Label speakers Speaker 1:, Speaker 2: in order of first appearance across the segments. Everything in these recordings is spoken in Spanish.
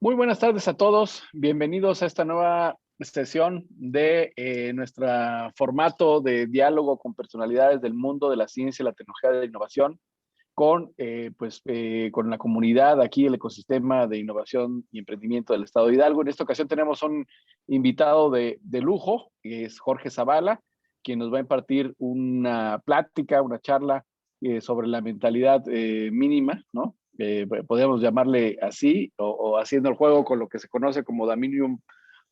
Speaker 1: Muy buenas tardes a todos. Bienvenidos a esta nueva sesión de nuestro formato de diálogo con personalidades del mundo de la ciencia, la tecnología y la innovación con la comunidad aquí, el ecosistema de innovación y emprendimiento del Estado de Hidalgo. En esta ocasión tenemos un invitado de lujo, que es Jorge Zavala, quien nos va a impartir una plática, una charla sobre la mentalidad mínima, ¿no? Podríamos llamarle así, o haciendo el juego con lo que se conoce como The Minimum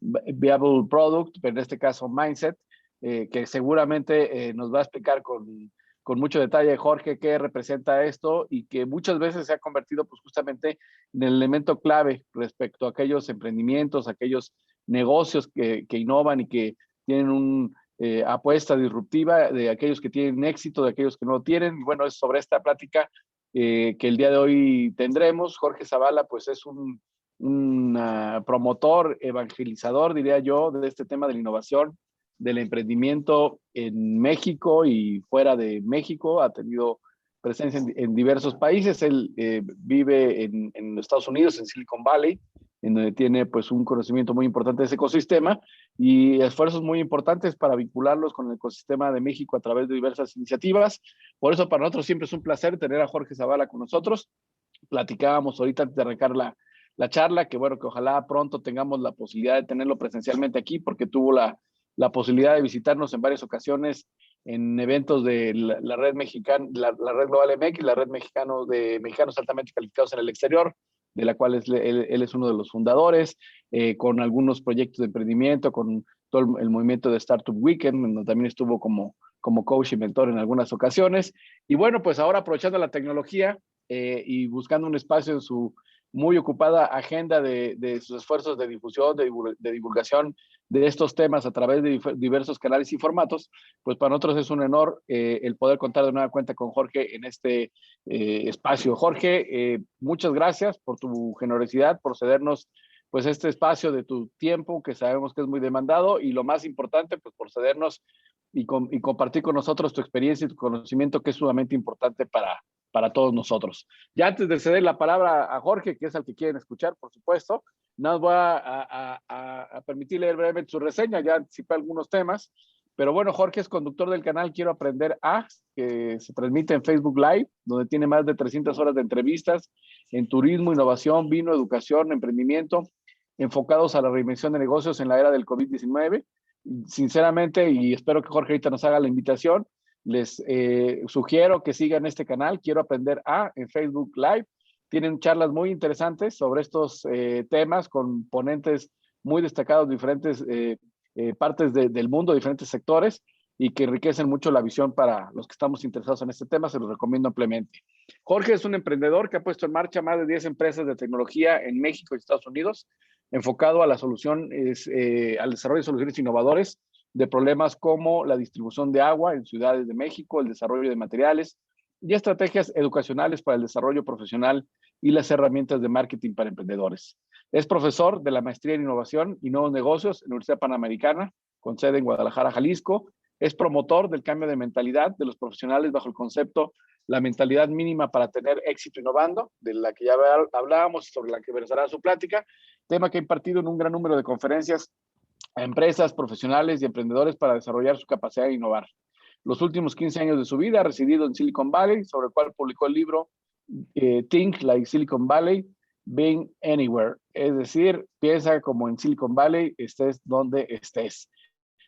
Speaker 1: Viable Product, pero en este caso Mindset, que seguramente nos va a explicar con mucho detalle Jorge qué representa esto y que muchas veces se ha convertido pues justamente en el elemento clave respecto a aquellos emprendimientos, aquellos negocios que innovan y que tienen una apuesta disruptiva, de aquellos que tienen éxito, de aquellos que no lo tienen. Y bueno, es sobre esta plática que el día de hoy tendremos. Jorge Zavala pues es un promotor, evangelizador, diría yo, de este tema de la innovación, del emprendimiento en México y fuera de México. Ha tenido presencia en diversos países. Él vive en Estados Unidos, en Silicon Valley, en donde tiene pues un conocimiento muy importante de ese ecosistema y esfuerzos muy importantes para vincularlos con el ecosistema de México a través de diversas iniciativas. Por eso para nosotros siempre es un placer tener a Jorge Zavala con nosotros. Platicábamos ahorita antes de arrancar la charla, que bueno, que ojalá pronto tengamos la posibilidad de tenerlo presencialmente aquí, porque tuvo la posibilidad de visitarnos en varias ocasiones en eventos de la red mexicana, la red Global MX, la red mexicano de mexicanos altamente calificados en el exterior, de la cual él es uno de los fundadores, con algunos proyectos de emprendimiento, con todo el movimiento de Startup Weekend, donde también estuvo como coach y mentor en algunas ocasiones. Y bueno, pues ahora aprovechando la tecnología y buscando un espacio en su muy ocupada agenda de sus esfuerzos de difusión, de divulgación de estos temas a través de diversos canales y formatos, pues para nosotros es un honor el poder contar de nueva cuenta con Jorge en este espacio. Jorge, muchas gracias por tu generosidad, por cedernos pues este espacio de tu tiempo, que sabemos que es muy demandado, y lo más importante, pues por cedernos y compartir con nosotros tu experiencia y tu conocimiento, que es sumamente importante para todos nosotros. Ya antes de ceder la palabra a Jorge, que es al que quieren escuchar, por supuesto, nos voy a permitir leer brevemente su reseña. Ya anticipé algunos temas, pero bueno, Jorge es conductor del canal Quiero Aprender A, que se transmite en Facebook Live, donde tiene más de 300 horas de entrevistas en turismo, innovación, vino, educación, emprendimiento, enfocados a la reinvención de negocios en la era del COVID-19. Sinceramente, y espero que Jorge ahorita nos haga la invitación, les sugiero que sigan este canal, Quiero Aprender A, en Facebook Live. Tienen charlas muy interesantes sobre estos temas con ponentes muy destacados de diferentes partes del mundo, diferentes sectores, y que enriquecen mucho la visión para los que estamos interesados en este tema. Se los recomiendo ampliamente. Jorge es un emprendedor que ha puesto en marcha más de 10 empresas de tecnología en México y Estados Unidos, enfocado a la solución, al desarrollo de soluciones innovadoras de problemas como la distribución de agua en ciudades de México, el desarrollo de materiales y estrategias educacionales para el desarrollo profesional y las herramientas de marketing para emprendedores. Es profesor de la Maestría en Innovación y Nuevos Negocios en la Universidad Panamericana, con sede en Guadalajara, Jalisco. Es promotor del cambio de mentalidad de los profesionales bajo el concepto la mentalidad mínima para tener éxito innovando, de la que ya hablábamos, sobre la que versará su plática, tema que ha impartido en un gran número de conferencias a empresas, profesionales y emprendedores para desarrollar su capacidad de innovar. Los últimos 15 años de su vida ha residido en Silicon Valley, sobre el cual publicó el libro Think Like Silicon Valley, Being Anywhere. Es decir, piensa como en Silicon Valley, estés donde estés.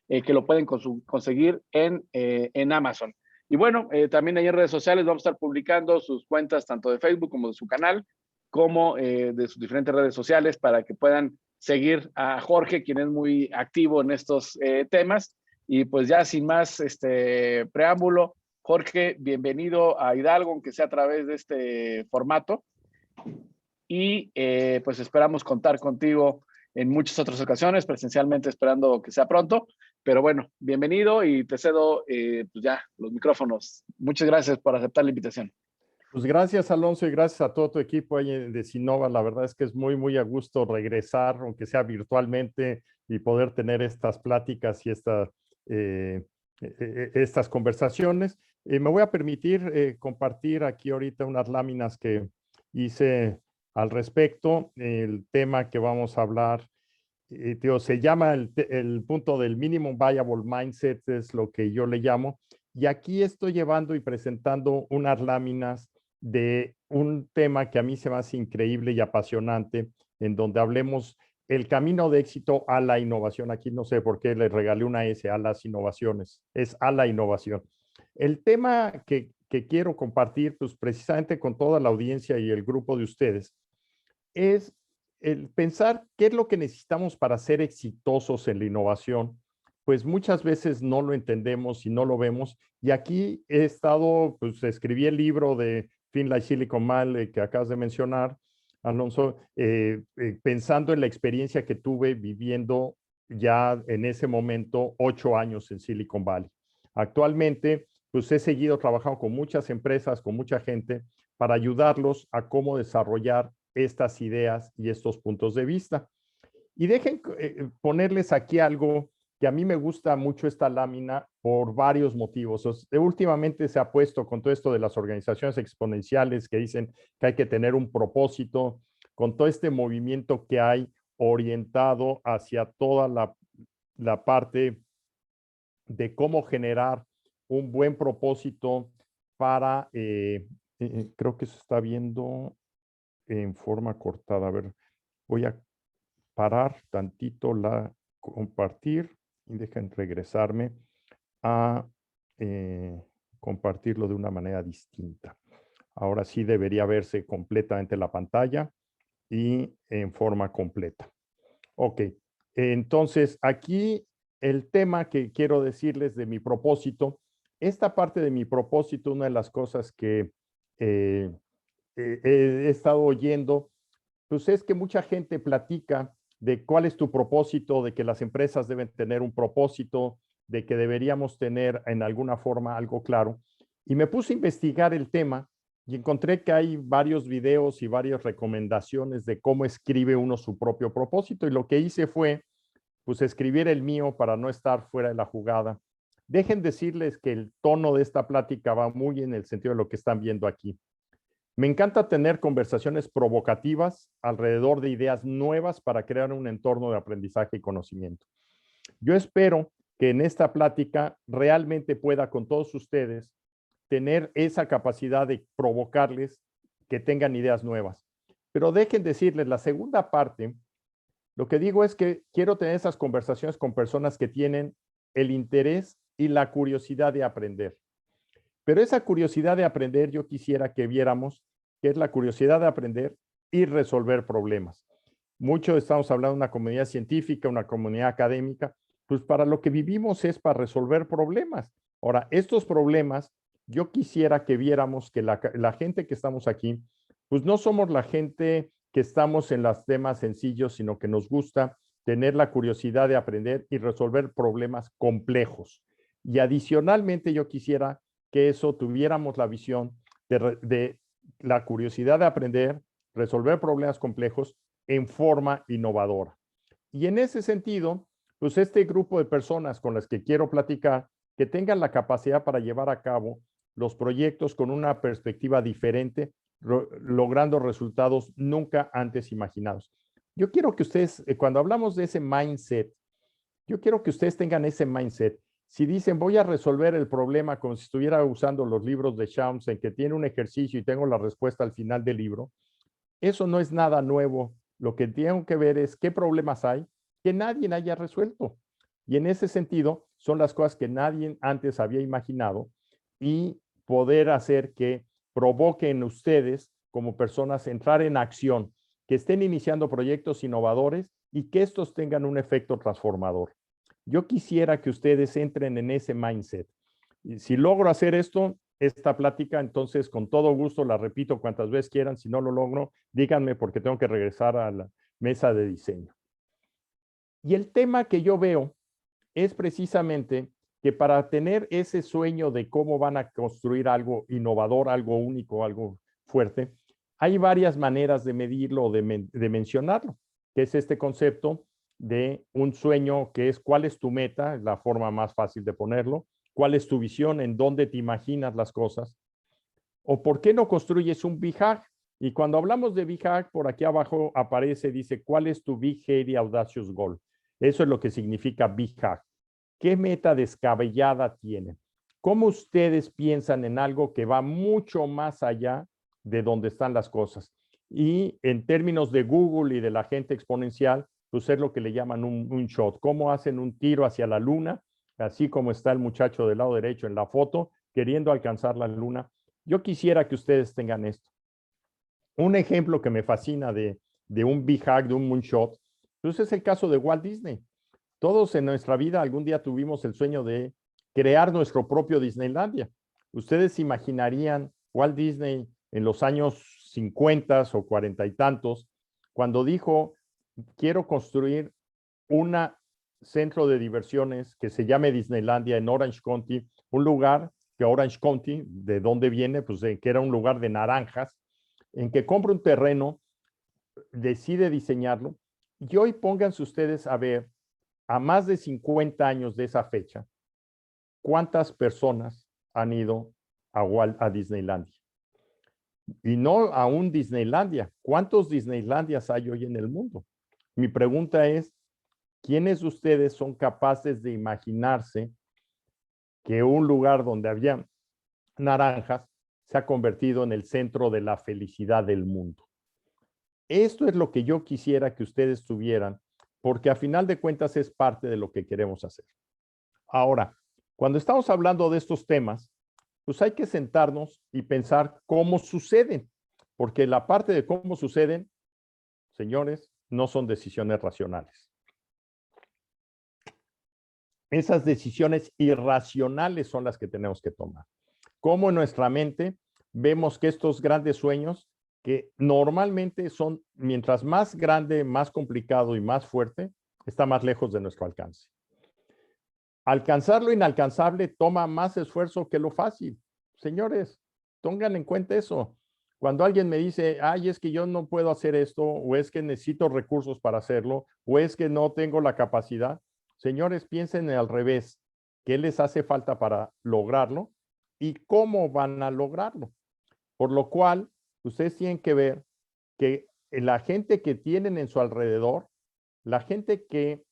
Speaker 1: Que lo pueden conseguir en Amazon. Y bueno, también ahí en redes sociales vamos a estar publicando sus cuentas tanto de Facebook como de su canal, como de sus diferentes redes sociales, para que puedan seguir a Jorge, quien es muy activo en estos temas. Y pues ya sin más preámbulo, Jorge, bienvenido a Hidalgo, aunque sea a través de este formato. Y pues esperamos contar contigo en muchas otras ocasiones, presencialmente, esperando que sea pronto. Pero bueno, bienvenido y te cedo pues ya los micrófonos. Muchas gracias por aceptar la invitación.
Speaker 2: Pues gracias, Alonso, y gracias a todo tu equipo ahí de Sinova. La verdad es que es muy, muy a gusto regresar, aunque sea virtualmente, y poder tener estas pláticas y estas conversaciones. Me voy a permitir compartir aquí ahorita unas láminas que hice al respecto. El tema que vamos a hablar, se llama el punto del Minimum Viable Mindset, es lo que yo le llamo. Y aquí estoy llevando y presentando unas láminas de un tema que a mí se me hace increíble y apasionante, en donde hablemos el camino de éxito a la innovación. Aquí no sé por qué le regalé una S a las innovaciones, es a la innovación. El tema que quiero compartir, pues precisamente con toda la audiencia y el grupo de ustedes, es el pensar qué es lo que necesitamos para ser exitosos en la innovación. Pues muchas veces no lo entendemos y no lo vemos. Y aquí he estado, pues escribí el libro de Finlay Silicon Valley que acabas de mencionar, Alonso, pensando en la experiencia que tuve viviendo ya en ese momento 8 años en Silicon Valley. Actualmente, pues he seguido trabajando con muchas empresas, con mucha gente, para ayudarlos a cómo desarrollar estas ideas y estos puntos de vista. Y dejen ponerles aquí algo que a mí me gusta mucho esta lámina por varios motivos. Últimamente se ha puesto con todo esto de las organizaciones exponenciales que dicen que hay que tener un propósito, con todo este movimiento que hay orientado hacia toda la parte de cómo generar un buen propósito para, creo que se está viendo en forma cortada. A ver, voy a parar tantito la compartir y dejen regresarme a compartirlo de una manera distinta. Ahora sí debería verse completamente la pantalla y en forma completa. Ok, entonces aquí el tema que quiero decirles de mi propósito, esta parte de mi propósito, una de las cosas que he estado oyendo, pues es que mucha gente platica de cuál es tu propósito, de que las empresas deben tener un propósito, de que deberíamos tener en alguna forma algo claro. Y me puse a investigar el tema y encontré que hay varios videos y varias recomendaciones de cómo escribe uno su propio propósito. Y lo que hice fue, pues, escribir el mío para no estar fuera de la jugada. Dejen decirles que el tono de esta plática va muy en el sentido de lo que están viendo aquí. Me encanta tener conversaciones provocativas alrededor de ideas nuevas para crear un entorno de aprendizaje y conocimiento. Yo espero que en esta plática realmente pueda con todos ustedes tener esa capacidad de provocarles que tengan ideas nuevas. Pero dejen decirles, la segunda parte, lo que digo es que quiero tener esas conversaciones con personas que tienen el interés y la curiosidad de aprender. Pero esa curiosidad de aprender, yo quisiera que viéramos que es la curiosidad de aprender y resolver problemas. Mucho estamos hablando de una comunidad científica, una comunidad académica, pues para lo que vivimos es para resolver problemas. Ahora, estos problemas, yo quisiera que viéramos que la gente que estamos aquí, pues no somos la gente que estamos en los temas sencillos, sino que nos gusta tener la curiosidad de aprender y resolver problemas complejos. Y adicionalmente yo quisiera que eso tuviéramos la visión de la curiosidad de aprender, resolver problemas complejos en forma innovadora. Y en ese sentido, pues este grupo de personas con las que quiero platicar, que tengan la capacidad para llevar a cabo los proyectos con una perspectiva diferente, logrando resultados nunca antes imaginados. Yo quiero que ustedes, cuando hablamos de ese mindset, yo quiero que ustedes tengan ese mindset. Si dicen, voy a resolver el problema como si estuviera usando los libros de Chomsky, que tiene un ejercicio y tengo la respuesta al final del libro, eso no es nada nuevo. Lo que tengo que ver es qué problemas hay que nadie haya resuelto. Y en ese sentido, son las cosas que nadie antes había imaginado y poder hacer que provoquen ustedes como personas entrar en acción, que estén iniciando proyectos innovadores y que estos tengan un efecto transformador. Yo quisiera que ustedes entren en ese mindset. Y si logro hacer esto, esta plática, entonces con todo gusto la repito cuantas veces quieran. Si no lo logro, díganme porque tengo que regresar a la mesa de diseño. Y el tema que yo veo es precisamente que para tener ese sueño de cómo van a construir algo innovador, algo único, algo fuerte, hay varias maneras de medirlo o de mencionarlo, que es este concepto de un sueño que es cuál es tu meta, es la forma más fácil de ponerlo, cuál es tu visión, en dónde te imaginas las cosas, o por qué no construyes un BHAG, Y cuando hablamos de Big Hack, por aquí abajo aparece, dice, ¿cuál es tu Big Hairy Audacious Goal? Eso es lo que significa Big Hack. ¿Qué meta descabellada tienen? ¿Cómo ustedes piensan en algo que va mucho más allá de donde están las cosas? Y en términos de Google y de la gente exponencial, pues es lo que le llaman un shot. ¿Cómo hacen un tiro hacia la luna? Así como está el muchacho del lado derecho en la foto, queriendo alcanzar la luna. Yo quisiera que ustedes tengan esto. Un ejemplo que me fascina de un big hack, de un moonshot, pues es el caso de Walt Disney. Todos en nuestra vida algún día tuvimos el sueño de crear nuestro propio Disneylandia. ¿Ustedes imaginarían Walt Disney en los años 50 o 40 y tantos, cuando dijo, quiero construir un centro de diversiones que se llame Disneylandia en Orange County, un lugar que Orange County, ¿de dónde viene? Pues que era un lugar de naranjas, en que compra un terreno, decide diseñarlo, y hoy pónganse ustedes a ver, a más de 50 años de esa fecha, ¿cuántas personas han ido a Disneylandia? Y no a un Disneylandia. ¿Cuántos Disneylandias hay hoy en el mundo? Mi pregunta es, ¿quiénes de ustedes son capaces de imaginarse que un lugar donde había naranjas se ha convertido en el centro de la felicidad del mundo? Esto es lo que yo quisiera que ustedes tuvieran, porque a final de cuentas es parte de lo que queremos hacer. Ahora, cuando estamos hablando de estos temas, pues hay que sentarnos y pensar cómo suceden, porque la parte de cómo suceden, señores, no son decisiones racionales. Esas decisiones irracionales son las que tenemos que tomar. Cómo en nuestra mente vemos que estos grandes sueños, que normalmente son, mientras más grande, más complicado y más fuerte, está más lejos de nuestro alcance. Alcanzar lo inalcanzable toma más esfuerzo que lo fácil. Señores, tengan en cuenta eso. Cuando alguien me dice, ay, es que yo no puedo hacer esto, o es que necesito recursos para hacerlo, o es que no tengo la capacidad, señores, piensen al revés. ¿Qué les hace falta para lograrlo? ¿Y cómo van a lograrlo? Por lo cual, ustedes tienen que ver que la gente que tienen en su alrededor, la gente que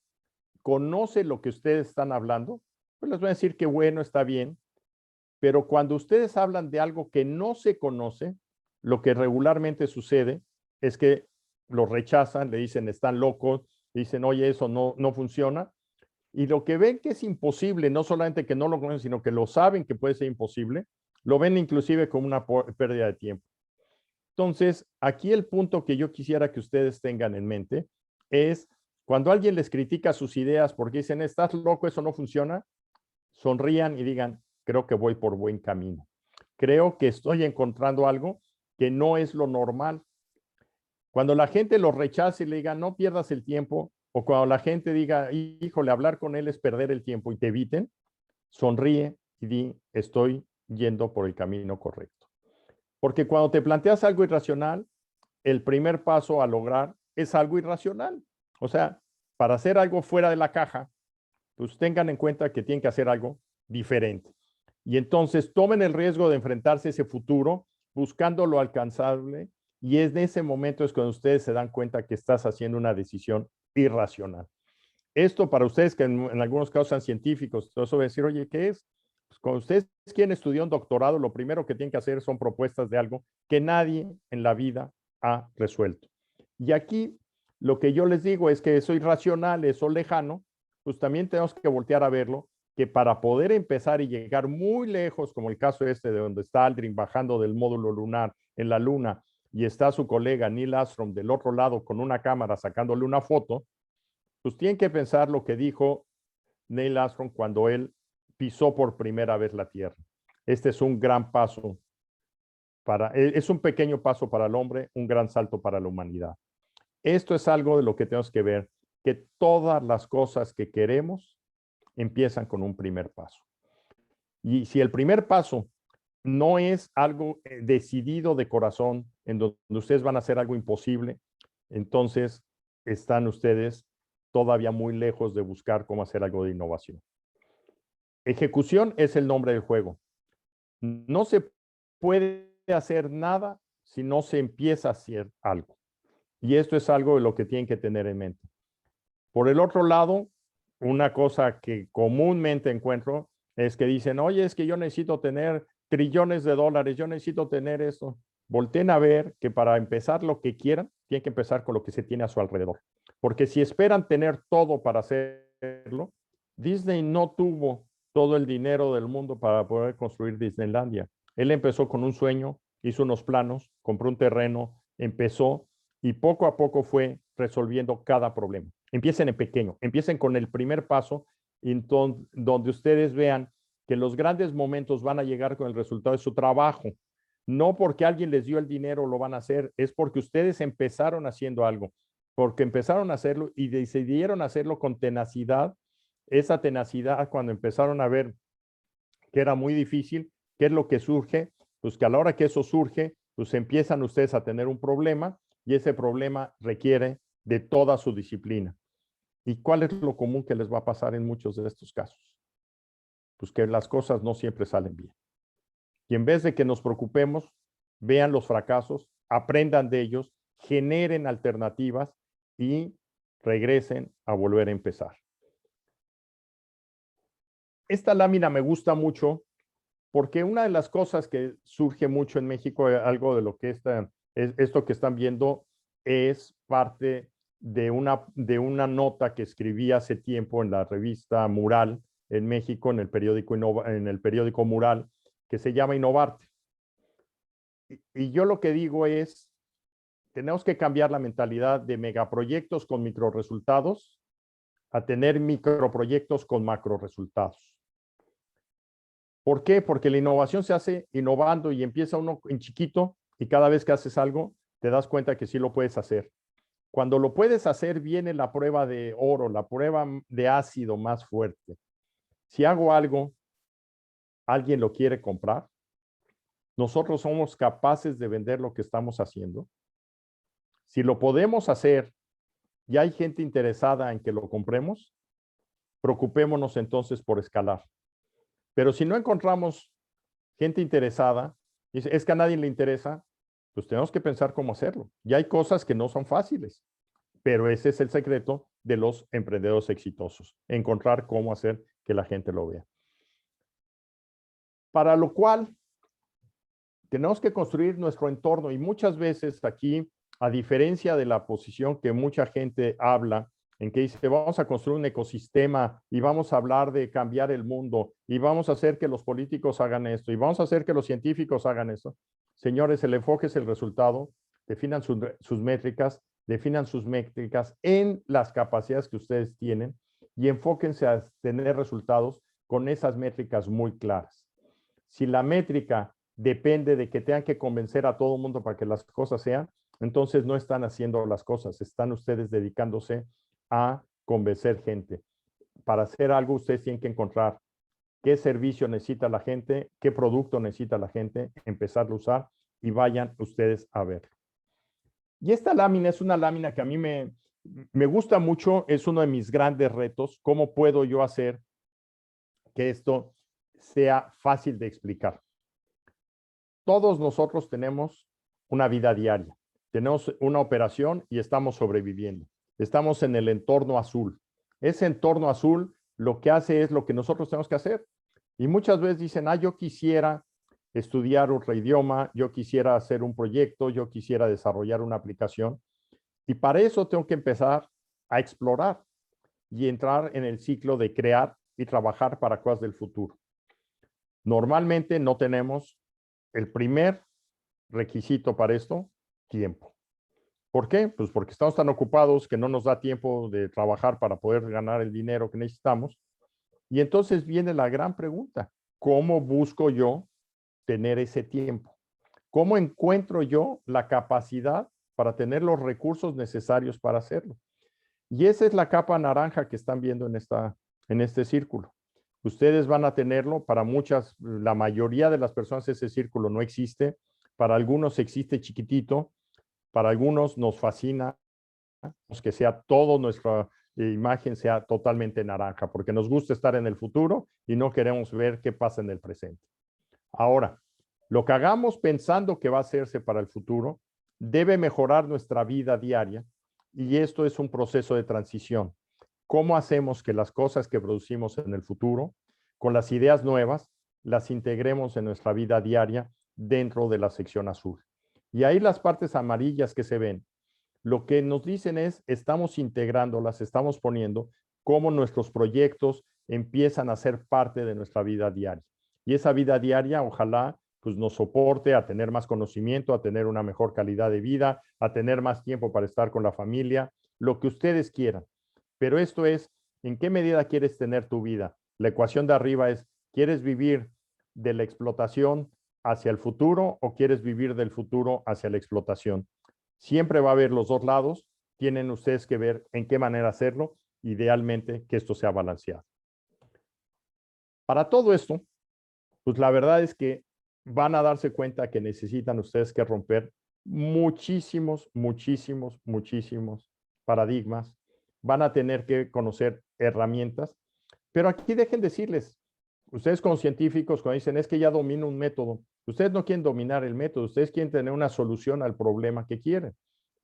Speaker 2: conoce lo que ustedes están hablando, pues les voy a decir que bueno, está bien, pero cuando ustedes hablan de algo que no se conoce, lo que regularmente sucede es que lo rechazan, le dicen están locos, dicen oye, eso no funciona, y lo que ven que es imposible, no solamente que no lo conocen, sino que lo saben que puede ser imposible, lo ven inclusive como una pérdida de tiempo. Entonces, aquí el punto que yo quisiera que ustedes tengan en mente es cuando alguien les critica sus ideas porque dicen, estás loco, eso no funciona, sonrían y digan, creo que voy por buen camino. Creo que estoy encontrando algo que no es lo normal. Cuando la gente lo rechace y le diga, no pierdas el tiempo, o cuando la gente diga, híjole, hablar con él es perder el tiempo y te eviten, sonríe y di, estoy yendo por el camino correcto. Porque cuando te planteas algo irracional, el primer paso a lograr es algo irracional. O sea, para hacer algo fuera de la caja, pues tengan en cuenta que tienen que hacer algo diferente. Y entonces tomen el riesgo de enfrentarse a ese futuro buscando lo alcanzable y es de ese momento es cuando ustedes se dan cuenta que estás haciendo una decisión irracional. Esto para ustedes que en algunos casos sean científicos, eso va a decir, oye, ¿qué es? Pues cuando ustedes quieren estudiar un doctorado, lo primero que tienen que hacer son propuestas de algo que nadie en la vida ha resuelto. Y aquí lo que yo les digo es que eso irracional, eso lejano, pues también tenemos que voltear a verlo, que para poder empezar y llegar muy lejos, como el caso este de donde está Aldrin bajando del módulo lunar en la luna y está su colega Neil Armstrong del otro lado con una cámara sacándole una foto, pues tienen que pensar lo que dijo Neil Armstrong cuando él pisó por primera vez la Tierra. Este es un gran paso es un pequeño paso para el hombre, un gran salto para la humanidad. Esto es algo de lo que tenemos que ver, que todas las cosas que queremos empiezan con un primer paso. Y si el primer paso no es algo decidido de corazón, en donde ustedes van a hacer algo imposible, entonces están ustedes todavía muy lejos de buscar cómo hacer algo de innovación. Ejecución es el nombre del juego. No se puede hacer nada si no se empieza a hacer algo. Y esto es algo de lo que tienen que tener en mente. Por el otro lado, una cosa que comúnmente encuentro es que dicen, oye, es que yo necesito tener trillones de dólares, yo necesito tener esto. Volten a ver que para empezar lo que quieran, tienen que empezar con lo que se tiene a su alrededor. Porque si esperan tener todo para hacerlo, Disney no tuvo todo el dinero del mundo para poder construir Disneylandia. Él empezó con un sueño, hizo unos planos, compró un terreno, empezó y poco a poco fue resolviendo cada problema. Empiecen en pequeño, empiecen con el primer paso, donde ustedes vean que los grandes momentos van a llegar con el resultado de su trabajo. No porque alguien les dio el dinero lo van a hacer, es porque ustedes empezaron haciendo algo, porque empezaron a hacerlo y decidieron hacerlo con tenacidad. Esa tenacidad, cuando empezaron a ver que era muy difícil, ¿qué es lo que surge? Pues que a la hora que eso surge, pues empiezan ustedes a tener un problema y ese problema requiere de toda su disciplina. ¿Y cuál es lo común que les va a pasar en muchos de estos casos? Pues que las cosas no siempre salen bien. Y en vez de que nos preocupemos, vean los fracasos, aprendan de ellos, generen alternativas y regresen a volver a empezar. Esta lámina me gusta mucho porque una de las cosas que surge mucho en México, algo de lo que esto que están viendo, es parte de una nota que escribí hace tiempo en la revista Mural en México, en el periódico Mural, que se llama Innovarte. Y yo lo que digo es, tenemos que cambiar la mentalidad de megaproyectos con microresultados a tener microproyectos con macroresultados. ¿Por qué? Porque la innovación se hace innovando y empieza uno en chiquito y cada vez que haces algo te das cuenta que sí lo puedes hacer. Cuando lo puedes hacer viene la prueba de oro, la prueba de ácido más fuerte. Si hago algo, alguien lo quiere comprar, nosotros somos capaces de vender lo que estamos haciendo. Si lo podemos hacer y hay gente interesada en que lo compremos, preocupémonos entonces por escalar. Pero si no encontramos gente interesada, es que a nadie le interesa, pues tenemos que pensar cómo hacerlo. Y hay cosas que no son fáciles, pero ese es el secreto de los emprendedores exitosos, encontrar cómo hacer que la gente lo vea. Para lo cual, tenemos que construir nuestro entorno y muchas veces aquí, a diferencia de la posición que mucha gente habla, en que dice, vamos a construir un ecosistema y vamos a hablar de cambiar el mundo y vamos a hacer que los políticos hagan esto y vamos a hacer que los científicos hagan esto. Señores, el enfoque es el resultado, definan sus métricas en las capacidades que ustedes tienen y enfóquense a tener resultados con esas métricas muy claras. Si la métrica depende de que tengan que convencer a todo el mundo para que las cosas sean, entonces no están haciendo las cosas, están ustedes dedicándose a convencer gente. Para hacer algo, ustedes tienen que encontrar qué servicio necesita la gente, qué producto necesita la gente, empezarlo a usar y vayan ustedes a verlo. Y esta lámina es una lámina que a mí me gusta mucho, es uno de mis grandes retos. ¿Cómo puedo yo hacer que esto sea fácil de explicar? Todos nosotros tenemos una vida diaria, tenemos una operación y estamos sobreviviendo. Estamos en el entorno azul. Ese entorno azul lo que hace es lo que nosotros tenemos que hacer. Y muchas veces dicen, yo quisiera estudiar otro idioma, yo quisiera hacer un proyecto, yo quisiera desarrollar una aplicación. Y para eso tengo que empezar a explorar y entrar en el ciclo de crear y trabajar para cosas del futuro. Normalmente no tenemos el primer requisito para esto, tiempo. ¿Por qué? Pues porque estamos tan ocupados que no nos da tiempo de trabajar para poder ganar el dinero que necesitamos. Y entonces viene la gran pregunta, ¿cómo busco yo tener ese tiempo? ¿Cómo encuentro yo la capacidad para tener los recursos necesarios para hacerlo? Y esa es la capa naranja que están viendo en este círculo. Ustedes van a tenerlo para la mayoría de las personas ese círculo no existe, para algunos existe chiquitito, para algunos nos fascina que sea todo nuestra imagen sea totalmente naranja, porque nos gusta estar en el futuro y no queremos ver qué pasa en el presente. Ahora, Lo que hagamos pensando que va a hacerse para el futuro debe mejorar nuestra vida diaria y esto es un proceso de transición. ¿Cómo hacemos que las cosas que producimos en el futuro, con las ideas nuevas, las integremos en nuestra vida diaria dentro de la sección azul? Y ahí las partes amarillas que se ven, lo que nos dicen es, estamos integrándolas, estamos poniendo cómo nuestros proyectos empiezan a ser parte de nuestra vida diaria. Y esa vida diaria, ojalá, pues nos soporte a tener más conocimiento, a tener una mejor calidad de vida, a tener más tiempo para estar con la familia, lo que ustedes quieran. Pero esto es, ¿en qué medida quieres tener tu vida? La ecuación de arriba es, ¿quieres vivir de la explotación hacia el futuro o quieres vivir del futuro hacia la explotación? Siempre va a haber los dos lados. Tienen ustedes que ver en qué manera hacerlo, idealmente que esto sea balanceado. Para todo esto, pues la verdad es que van a darse cuenta que necesitan ustedes que romper muchísimos, muchísimos, muchísimos paradigmas. Van a tener que conocer herramientas, pero aquí dejen decirles, ustedes como científicos, cuando dicen es que ya domino un método, ustedes no quieren dominar el método, ustedes quieren tener una solución al problema que quieren.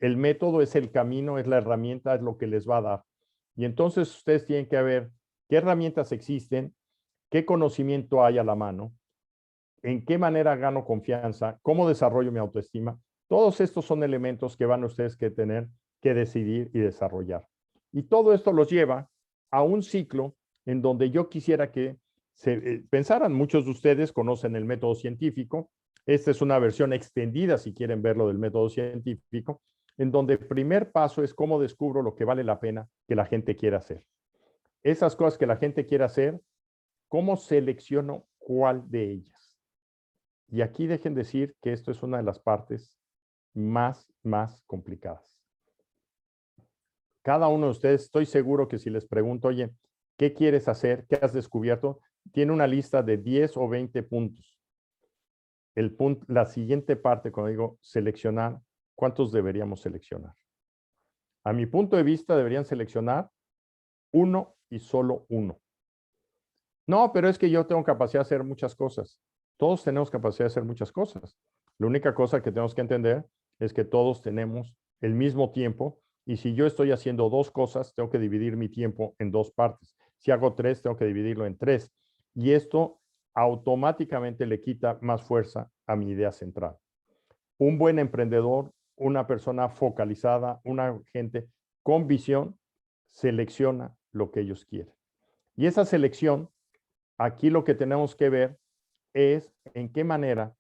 Speaker 2: El método es el camino, es la herramienta, es lo que les va a dar. Y entonces ustedes tienen que ver qué herramientas existen, qué conocimiento hay a la mano, en qué manera gano confianza, cómo desarrollo mi autoestima. Todos estos son elementos que van ustedes que tener que decidir y desarrollar. Y todo esto los lleva a un ciclo en donde yo quisiera que se pensaran. Muchos de ustedes conocen el método científico. Esta es una versión extendida, si quieren verlo, del método científico, en donde el primer paso es cómo descubro lo que vale la pena que la gente quiera hacer. Esas cosas que la gente quiere hacer, ¿cómo selecciono cuál de ellas? Y aquí dejen decir que esto es una de las partes más complicadas. Cada uno de ustedes, estoy seguro que si les pregunto, oye, ¿qué quieres hacer? ¿Qué has descubierto? Tiene una lista de 10 o 20 puntos. La siguiente parte, cuando digo seleccionar, ¿cuántos deberíamos seleccionar? A mi punto de vista, deberían seleccionar uno y solo uno. No, pero es que yo tengo capacidad de hacer muchas cosas. Todos tenemos capacidad de hacer muchas cosas. La única cosa que tenemos que entender es que todos tenemos el mismo tiempo y si yo estoy haciendo dos cosas, tengo que dividir mi tiempo en dos partes. Si hago tres, tengo que dividirlo en tres. Y esto automáticamente le quita más fuerza a mi idea central. Un buen emprendedor, una persona focalizada, una gente con visión, selecciona lo que ellos quieren. Y esa selección, aquí lo que tenemos que ver es en qué manera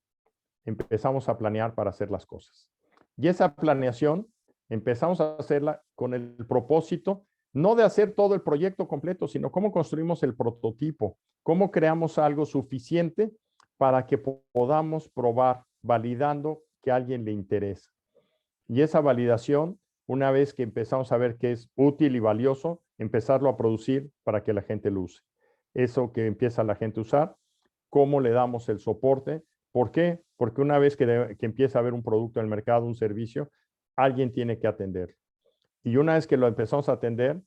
Speaker 2: empezamos a planear para hacer las cosas. Y esa planeación empezamos a hacerla con el propósito no de hacer todo el proyecto completo, sino cómo construimos el prototipo, cómo creamos algo suficiente para que podamos probar validando que a alguien le interesa. Y esa validación, una vez que empezamos a ver que es útil y valioso, empezarlo a producir para que la gente lo use. Eso que empieza la gente a usar, cómo le damos el soporte. ¿Por qué? Porque una vez que empieza a haber un producto en el mercado, un servicio, alguien tiene que atender. Y una vez que lo empezamos a atender,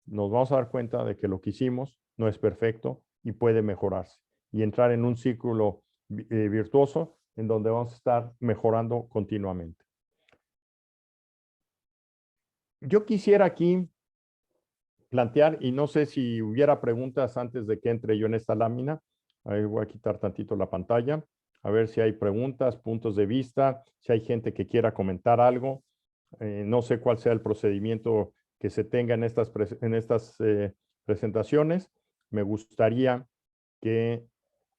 Speaker 2: nos vamos a dar cuenta de que lo que hicimos no es perfecto y puede mejorarse. Y entrar en un círculo virtuoso en donde vamos a estar mejorando continuamente. Yo quisiera aquí plantear, y no sé si hubiera preguntas antes de que entre yo en esta lámina. Ahí voy a quitar tantito la pantalla, a ver si hay preguntas, puntos de vista, si hay gente que quiera comentar algo. No sé cuál sea el procedimiento que se tenga en estas presentaciones. Me gustaría que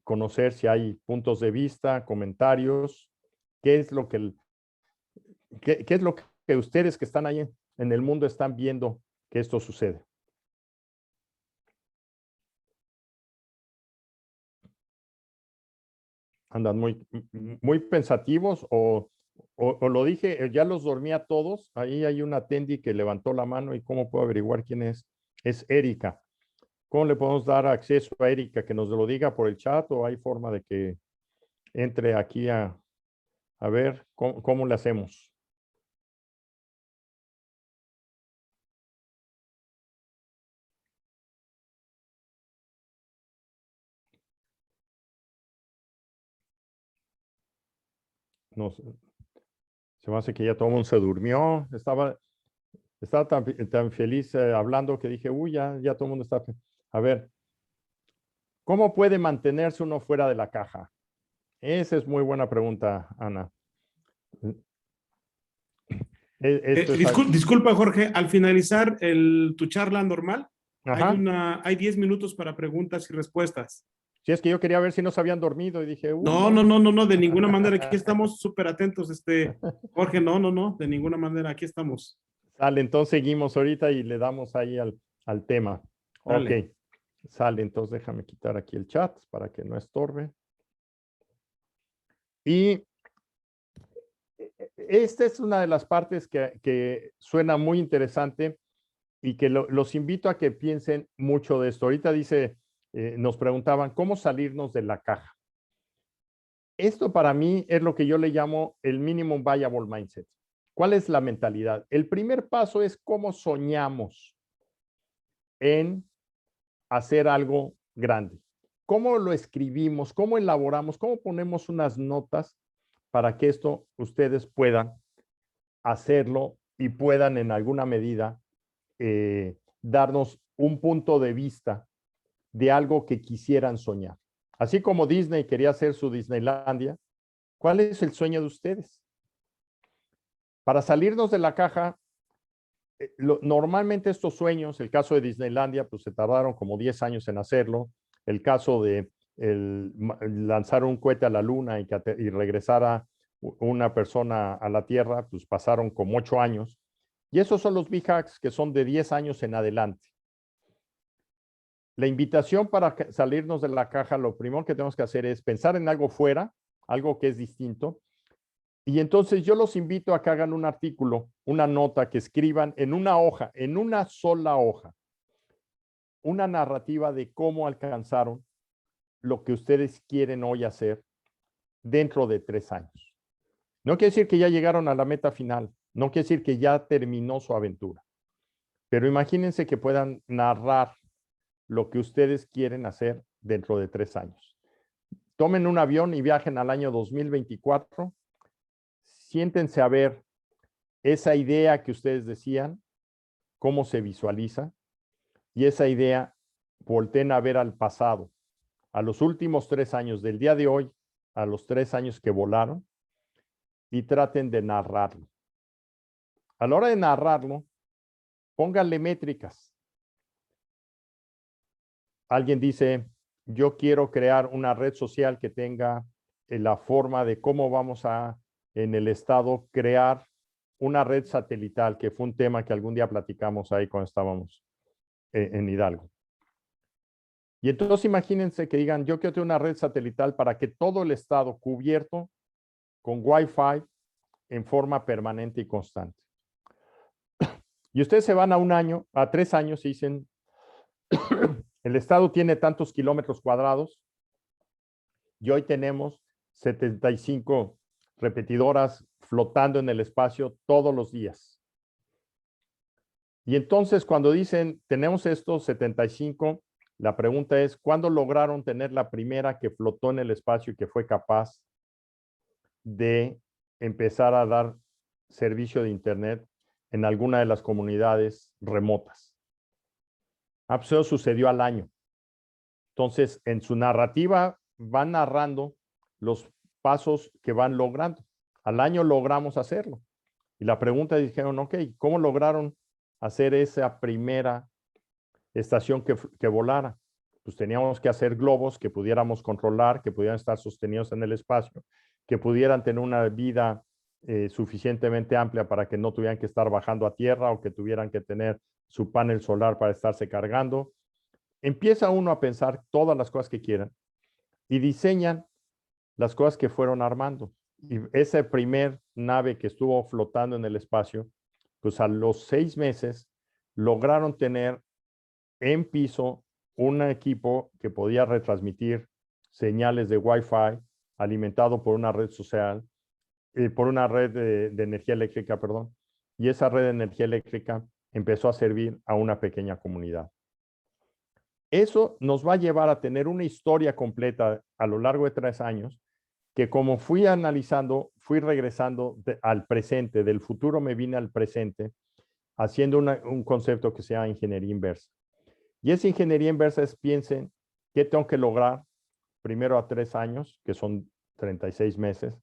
Speaker 2: conocer si hay puntos de vista, comentarios, qué es lo qué es lo que ustedes que están ahí en el mundo están viendo que esto sucede. Andan muy pensativos o lo dije, ya los dormí a todos. Ahí hay una Tendi que levantó la mano y cómo puedo averiguar quién es. Es Erika. ¿Cómo le podemos dar acceso a Erika que nos lo diga por el chat o hay forma de que entre aquí a ver cómo le hacemos? no sé, se me hace que ya todo el mundo se durmió. Estaba tan feliz hablando que dije, uy, ya todo el mundo está. A ver, ¿cómo puede mantenerse uno fuera de la caja? Esa es muy buena pregunta, Ana. Esto es algo.
Speaker 3: Disculpa, Jorge, al finalizar tu charla normal,
Speaker 2: Ajá.
Speaker 3: hay 10 minutos para preguntas y respuestas.
Speaker 2: Sí, es que yo quería ver si no se habían dormido y dije, uy,
Speaker 3: No,
Speaker 2: no.
Speaker 3: no, no, no, no, de ninguna manera. Aquí estamos súper atentos, Jorge, no, no, no, de ninguna manera. Aquí estamos.
Speaker 2: Sale, entonces seguimos ahorita y le damos ahí al tema. Ok,
Speaker 3: Dale.
Speaker 2: sale, entonces déjame quitar aquí el chat para que no estorbe. Y esta es una de las partes que suena muy interesante y que los invito a que piensen mucho de esto. Ahorita nos preguntaban, ¿cómo salirnos de la caja? Esto para mí es lo que yo le llamo el minimum viable mindset. ¿Cuál es la mentalidad? El primer paso es cómo soñamos en hacer algo grande. ¿Cómo lo escribimos? ¿Cómo elaboramos? ¿Cómo ponemos unas notas para que esto ustedes puedan hacerlo y puedan en alguna medida darnos un punto de vista de algo que quisieran soñar? Así como Disney quería hacer su Disneylandia, ¿cuál es el sueño de ustedes? Para salirnos de la caja, normalmente estos sueños, el caso de Disneylandia, pues se tardaron como 10 años en hacerlo. El caso de lanzar un cohete a la luna y regresara una persona a la Tierra, pues pasaron como 8 años. Y esos son los big hacks que son de 10 años en adelante. La invitación para salirnos de la caja, lo primero que tenemos que hacer es pensar en algo fuera, algo que es distinto. Y entonces yo los invito a que hagan un artículo, una nota, que escriban en una hoja, en una sola hoja, una narrativa de cómo alcanzaron lo que ustedes quieren hoy hacer dentro de 3 años. No quiere decir que ya llegaron a la meta final, no quiere decir que ya terminó su aventura, pero imagínense que puedan narrar lo que ustedes quieren hacer dentro de 3 años. Tomen un avión y viajen al año 2024, siéntense a ver esa idea que ustedes decían, cómo se visualiza, y esa idea volteen a ver al pasado, a los últimos 3 años, del día de hoy a los 3 años que volaron, y traten de narrarlo. A la hora de narrarlo, pónganle métricas. Alguien dice, yo quiero crear una red social que tenga la forma de cómo vamos en el estado, crear una red satelital, que fue un tema que algún día platicamos ahí cuando estábamos en Hidalgo. Y entonces imagínense que digan, yo quiero tener una red satelital para que todo el estado cubierto con Wi-Fi en forma permanente y constante. Y ustedes se van a 3 años y dicen, el estado tiene tantos kilómetros cuadrados y hoy tenemos 75 repetidoras flotando en el espacio todos los días. Y entonces cuando dicen, tenemos estos 75, la pregunta es, ¿cuándo lograron tener la primera que flotó en el espacio y que fue capaz de empezar a dar servicio de Internet en alguna de las comunidades remotas? Pues eso sucedió al año. Entonces, en su narrativa van narrando los pasos que van logrando. Al año logramos hacerlo. Y la pregunta dijeron, ok, ¿cómo lograron hacer esa primera estación que volara? Pues teníamos que hacer globos que pudiéramos controlar, que pudieran estar sostenidos en el espacio, que pudieran tener una vida suficientemente amplia para que no tuvieran que estar bajando a tierra o que tuvieran que tener su panel solar para estarse cargando. Empieza uno a pensar todas las cosas que quieran y diseñan las cosas que fueron armando. Y esa primer nave que estuvo flotando en el espacio, pues a los 6 meses lograron tener en piso un equipo que podía retransmitir señales de Wi-Fi alimentado por una red social, por una red de energía eléctrica, perdón. Y esa red de energía eléctrica empezó a servir a una pequeña comunidad. Eso nos va a llevar a tener una historia completa a lo largo de 3 años que como fui analizando, fui regresando al presente, del futuro me vine al presente, haciendo un concepto que se llama ingeniería inversa. Y esa ingeniería inversa es, piensen, ¿qué tengo que lograr? Primero a 3 años, que son 36 meses,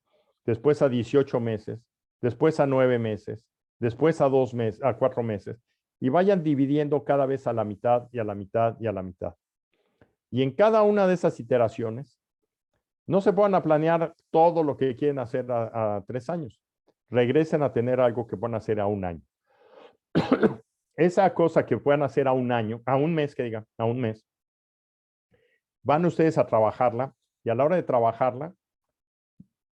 Speaker 2: después a 18 meses, después a 9 meses, después a 2 meses, a 4 meses, y vayan dividiendo cada vez a la mitad y a la mitad y a la mitad. Y en cada una de esas iteraciones, no se puedan a planear todo lo que quieren hacer a 3 años. Regresen a tener algo que puedan hacer a 1 año. Esa cosa que puedan hacer a 1 año, a 1 mes, que digan, a 1 mes, van ustedes a trabajarla y a la hora de trabajarla,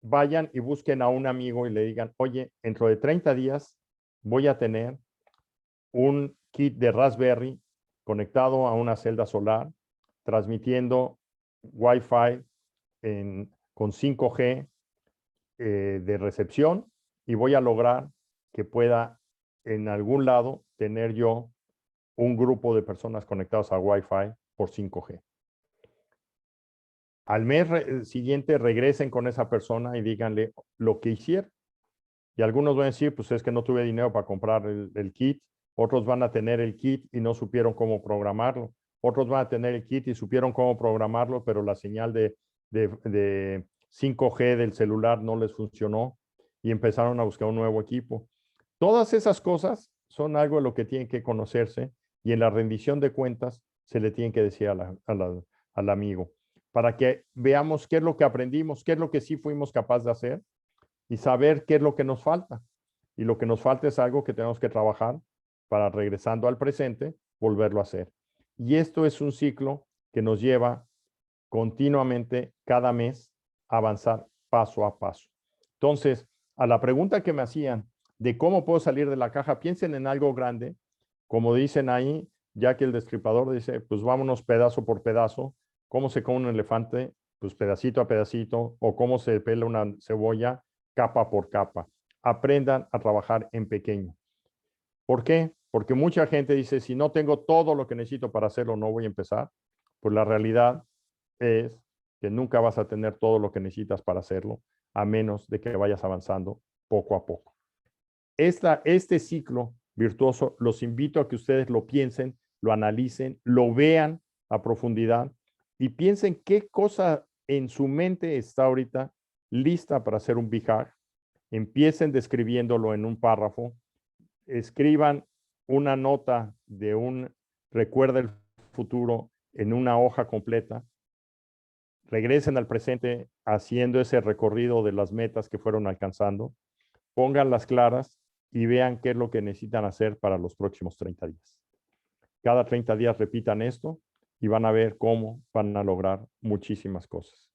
Speaker 2: vayan y busquen a un amigo y le digan, oye, dentro de 30 días voy a tener un kit de Raspberry conectado a una celda solar, transmitiendo Wi-Fi con 5G de recepción y voy a lograr que pueda en algún lado tener yo un grupo de personas conectadas a Wi-Fi por 5G. Al mes siguiente regresen con esa persona y díganle lo que hicieron. Y algunos van a decir, pues es que no tuve dinero para comprar el kit. Otros van a tener el kit y no supieron cómo programarlo. Otros van a tener el kit y supieron cómo programarlo, pero la señal de 5G del celular no les funcionó y empezaron a buscar un nuevo equipo. Todas esas cosas son algo de lo que tienen que conocerse y en la rendición de cuentas se le tiene que decir al amigo para que veamos qué es lo que aprendimos, qué es lo que sí fuimos capaces de hacer y saber qué es lo que nos falta. Y lo que nos falta es algo que tenemos que trabajar para, regresando al presente, volverlo a hacer. Y esto es un ciclo que nos lleva continuamente, cada mes, a avanzar paso a paso. Entonces, a la pregunta que me hacían de cómo puedo salir de la caja, piensen en algo grande, como dicen ahí, ya que el destripador dice, pues vámonos pedazo por pedazo. ¿Cómo se come un elefante? Pues pedacito a pedacito. O cómo se pela una cebolla, capa por capa. Aprendan a trabajar en pequeño. ¿Por qué? Porque mucha gente dice, si no tengo todo lo que necesito para hacerlo, no voy a empezar. Pues la realidad es que nunca vas a tener todo lo que necesitas para hacerlo, a menos de que vayas avanzando poco a poco. Este ciclo virtuoso, los invito a que ustedes lo piensen, lo analicen, lo vean a profundidad y piensen qué cosa en su mente está ahorita lista para hacer un big hack. Empiecen describiéndolo en un párrafo, escriban una nota de un recuerda el futuro en una hoja completa, regresen al presente haciendo ese recorrido de las metas que fueron alcanzando, pónganlas claras y vean qué es lo que necesitan hacer para los próximos 30 días. Cada 30 días repitan esto y van a ver cómo van a lograr muchísimas cosas.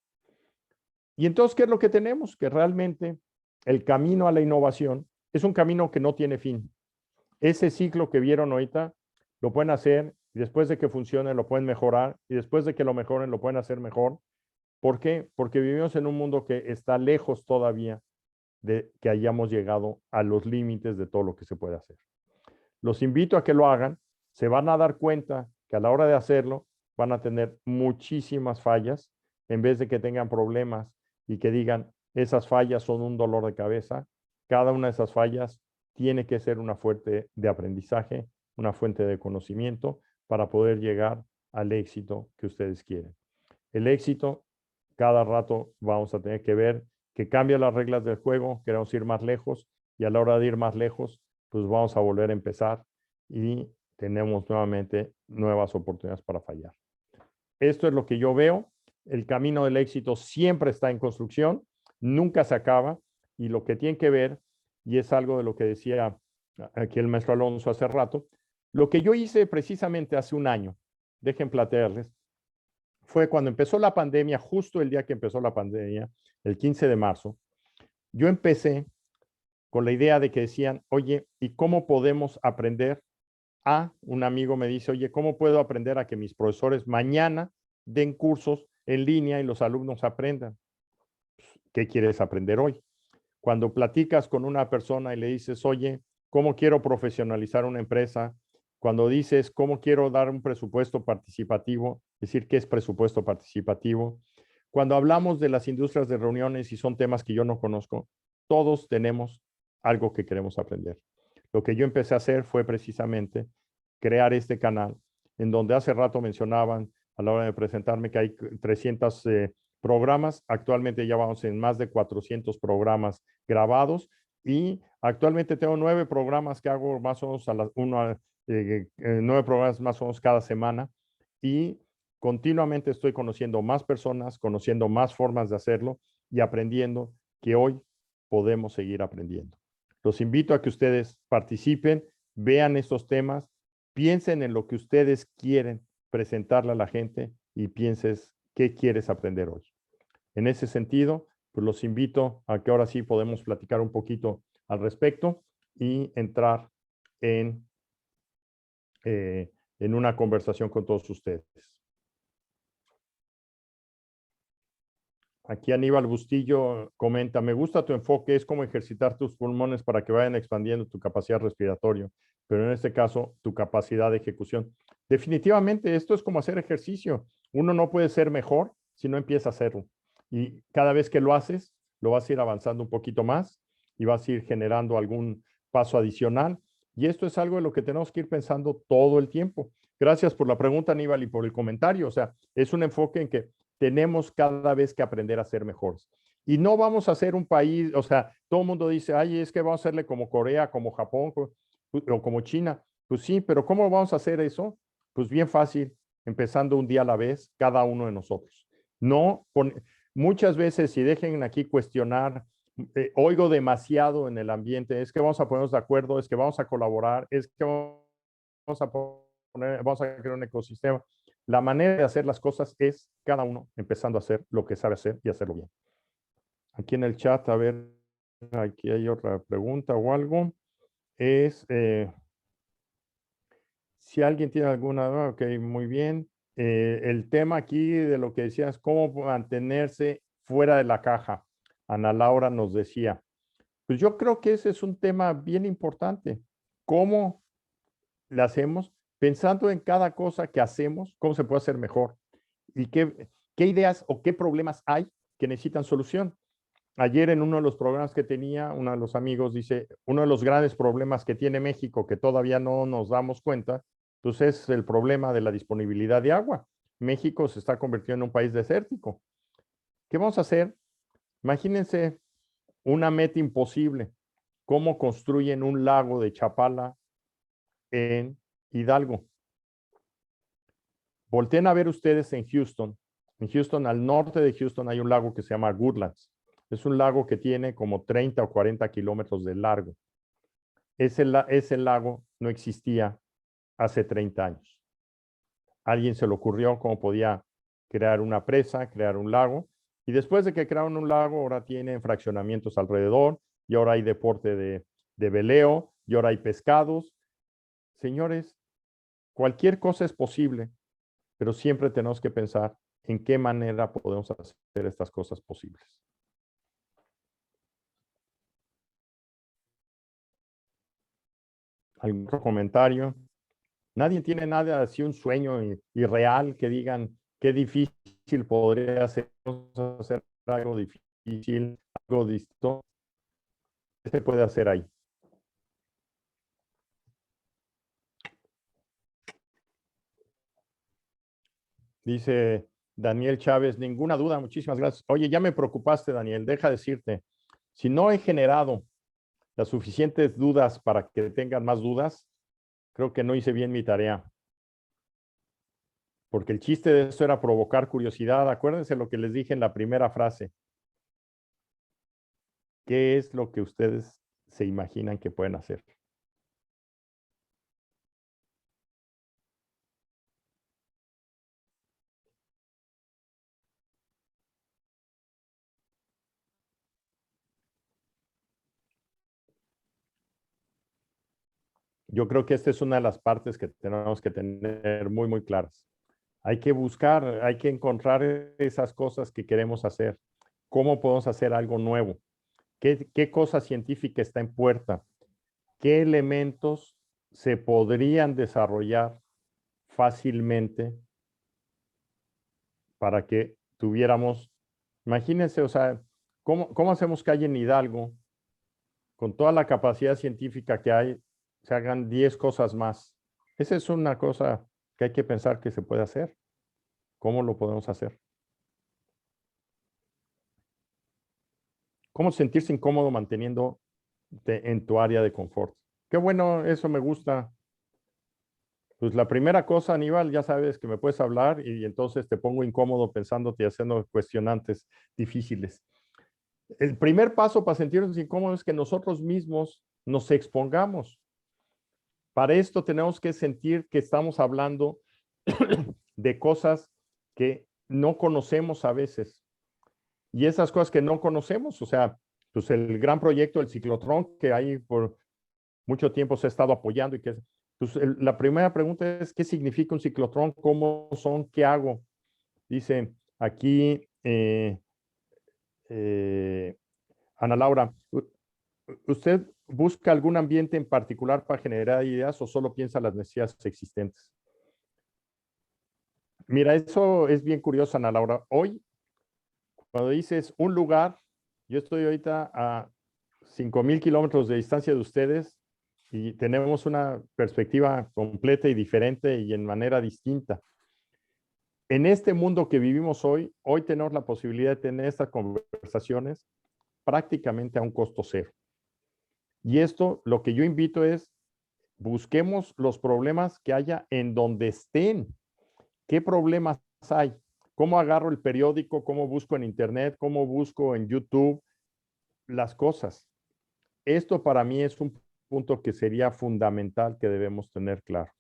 Speaker 2: Y entonces, ¿qué es lo que tenemos? Que realmente el camino a la innovación es un camino que no tiene fin. Ese ciclo que vieron ahorita lo pueden hacer y después de que funcione lo pueden mejorar y después de que lo mejoren lo pueden hacer mejor. ¿Por qué? Porque vivimos en un mundo que está lejos todavía de que hayamos llegado a los límites de todo lo que se puede hacer. Los invito a que lo hagan. Se van a dar cuenta que a la hora de hacerlo van a tener muchísimas fallas en vez de que tengan problemas y que digan esas fallas son un dolor de cabeza. Cada una de esas fallas tiene que ser una fuente de aprendizaje, una fuente de conocimiento para poder llegar al éxito que ustedes quieren. El éxito, cada rato vamos a tener que ver que cambia las reglas del juego, queremos ir más lejos y a la hora de ir más lejos, pues vamos a volver a empezar y tenemos nuevamente nuevas oportunidades para fallar. Esto es lo que yo veo. El camino del éxito siempre está en construcción, nunca se acaba y lo que tienen que ver, y es algo de lo que decía aquí el maestro Alonso hace rato, lo que yo hice precisamente hace 1 año, dejen plantearles, fue cuando empezó la pandemia, justo el día que empezó la pandemia, el 15 de marzo, yo empecé con la idea de que decían, oye, ¿y cómo podemos aprender? Un amigo me dice, oye, ¿cómo puedo aprender a que mis profesores mañana den cursos en línea y los alumnos aprendan? ¿Qué quieres aprender hoy? Cuando platicas con una persona y le dices, oye, ¿cómo quiero profesionalizar una empresa? Cuando dices, ¿cómo quiero dar un presupuesto participativo? Decir, ¿qué es presupuesto participativo? cuando hablamos de las industrias de reuniones y son temas que yo no conozco, todos tenemos algo que queremos aprender. Lo que yo empecé a hacer fue precisamente crear este canal, en donde hace rato mencionaban a la hora de presentarme que hay 300 programas. Actualmente ya vamos en más de 400 programas grabados y actualmente tengo 9 programas que hago más o menos a las 9 programas más o menos cada semana y continuamente estoy conociendo más personas, conociendo más formas de hacerlo y aprendiendo que hoy podemos seguir aprendiendo. Los invito a que ustedes participen, vean estos temas, piensen en lo que ustedes quieren presentarle a la gente y pienses qué quieres aprender hoy. En ese sentido, pues los invito a que ahora sí podemos platicar un poquito al respecto y entrar en una conversación con todos ustedes. Aquí Aníbal Bustillo comenta, me gusta tu enfoque, es como ejercitar tus pulmones para que vayan expandiendo tu capacidad respiratoria, pero en este caso, tu capacidad de ejecución. Definitivamente, esto es como hacer ejercicio. Uno no puede ser mejor si no empieza a hacerlo. Y cada vez que lo haces, lo vas a ir avanzando un poquito más y vas a ir generando algún paso adicional. Y esto es algo de lo que tenemos que ir pensando todo el tiempo. Gracias por la pregunta, Aníbal, y por el comentario. O sea, es un enfoque en que tenemos cada vez que aprender a ser mejores. Y no vamos a ser un país, o sea, todo el mundo dice, ay, es que vamos a hacerle como Corea, como Japón o como China. Pues sí, pero ¿cómo vamos a hacer eso? Pues bien fácil, empezando un día a la vez, cada uno de nosotros. No, muchas veces, si dejen aquí cuestionar, oigo demasiado en el ambiente, es que vamos a ponernos de acuerdo, es que vamos a colaborar, es que vamos a crear un ecosistema. La manera de hacer las cosas es cada uno empezando a hacer lo que sabe hacer y hacerlo bien. Aquí en el chat, a ver, aquí hay otra pregunta o algo. Es, si alguien tiene alguna duda, ok, muy bien. El tema aquí de lo que decías, cómo mantenerse fuera de la caja. Ana Laura nos decía, pues yo creo que ese es un tema bien importante. ¿Cómo le hacemos? Pensando en cada cosa que hacemos, cómo se puede hacer mejor y qué ideas o qué problemas hay que necesitan solución. Ayer en uno de los programas que tenía, uno de los amigos dice, uno de los grandes problemas que tiene México, que todavía no nos damos cuenta, pues es el problema de la disponibilidad de agua. México se está convirtiendo en un país desértico. ¿Qué vamos a hacer? Imagínense una meta imposible. ¿Cómo construyen un lago de Chapala en Hidalgo? Volteen a ver ustedes en Houston. En Houston, al norte de Houston, hay un lago que se llama Woodlands. Es un lago que tiene como 30 o 40 kilómetros de largo. Ese lago no existía hace 30 años. A alguien se le ocurrió cómo podía crear una presa, crear un lago. Y después de que crearon un lago, ahora tienen fraccionamientos alrededor y ahora hay deporte de veleo y ahora hay pescados. Señores, cualquier cosa es posible, pero siempre tenemos que pensar en qué manera podemos hacer estas cosas posibles. ¿Algún otro comentario? Nadie tiene nada así, un sueño irreal que digan qué difícil podría ser hacer algo difícil, algo distinto. ¿Qué se puede hacer ahí? Dice Daniel Chávez, ninguna duda, muchísimas gracias. Oye, ya me preocupaste, Daniel, deja decirte, si no he generado las suficientes dudas para que tengan más dudas, creo que no hice bien mi tarea. Porque el chiste de esto era provocar curiosidad. Acuérdense lo que les dije en la primera frase. ¿Qué es lo que ustedes se imaginan que pueden hacer? Yo creo que esta es una de las partes que tenemos que tener muy, muy claras. Hay que buscar, hay que encontrar esas cosas que queremos hacer. ¿Cómo podemos hacer algo nuevo? ¿Qué cosa científica está en puerta? ¿Qué elementos se podrían desarrollar fácilmente para que tuviéramos Imagínense, o sea, ¿cómo hacemos que en Hidalgo, con toda la capacidad científica que hay, se hagan 10 cosas más? Esa es una cosa que hay que pensar que se puede hacer. ¿Cómo lo podemos hacer? ¿Cómo sentirse incómodo manteniendo en tu área de confort? Qué bueno, eso me gusta. Pues la primera cosa, Aníbal, ya sabes que me puedes hablar y entonces te pongo incómodo pensándote y haciendo cuestionantes difíciles. El primer paso para sentirnos incómodos es que nosotros mismos nos expongamos. Para esto tenemos que sentir que estamos hablando de cosas que no conocemos a veces. Y esas cosas que no conocemos, o sea, pues el gran proyecto del ciclotrón que ahí por mucho tiempo se ha estado apoyando y que pues la primera pregunta es, ¿qué significa un ciclotrón? ¿Cómo son? ¿Qué hago? Dice aquí Ana Laura, ¿usted busca algún ambiente en particular para generar ideas o solo piensa las necesidades existentes? Mira, eso es bien curioso, Ana Laura. Hoy, cuando dices un lugar, yo estoy ahorita a 5,000 kilómetros de distancia de ustedes y tenemos una perspectiva completa y diferente y en manera distinta. En este mundo que vivimos hoy tenemos la posibilidad de tener estas conversaciones prácticamente a un costo cero. Y esto, lo que yo invito es, busquemos los problemas que haya en donde estén. ¿Qué problemas hay? ¿Cómo agarro el periódico? ¿Cómo busco en Internet? ¿Cómo busco en YouTube las cosas? Esto para mí es un punto que sería fundamental que debemos tener claro.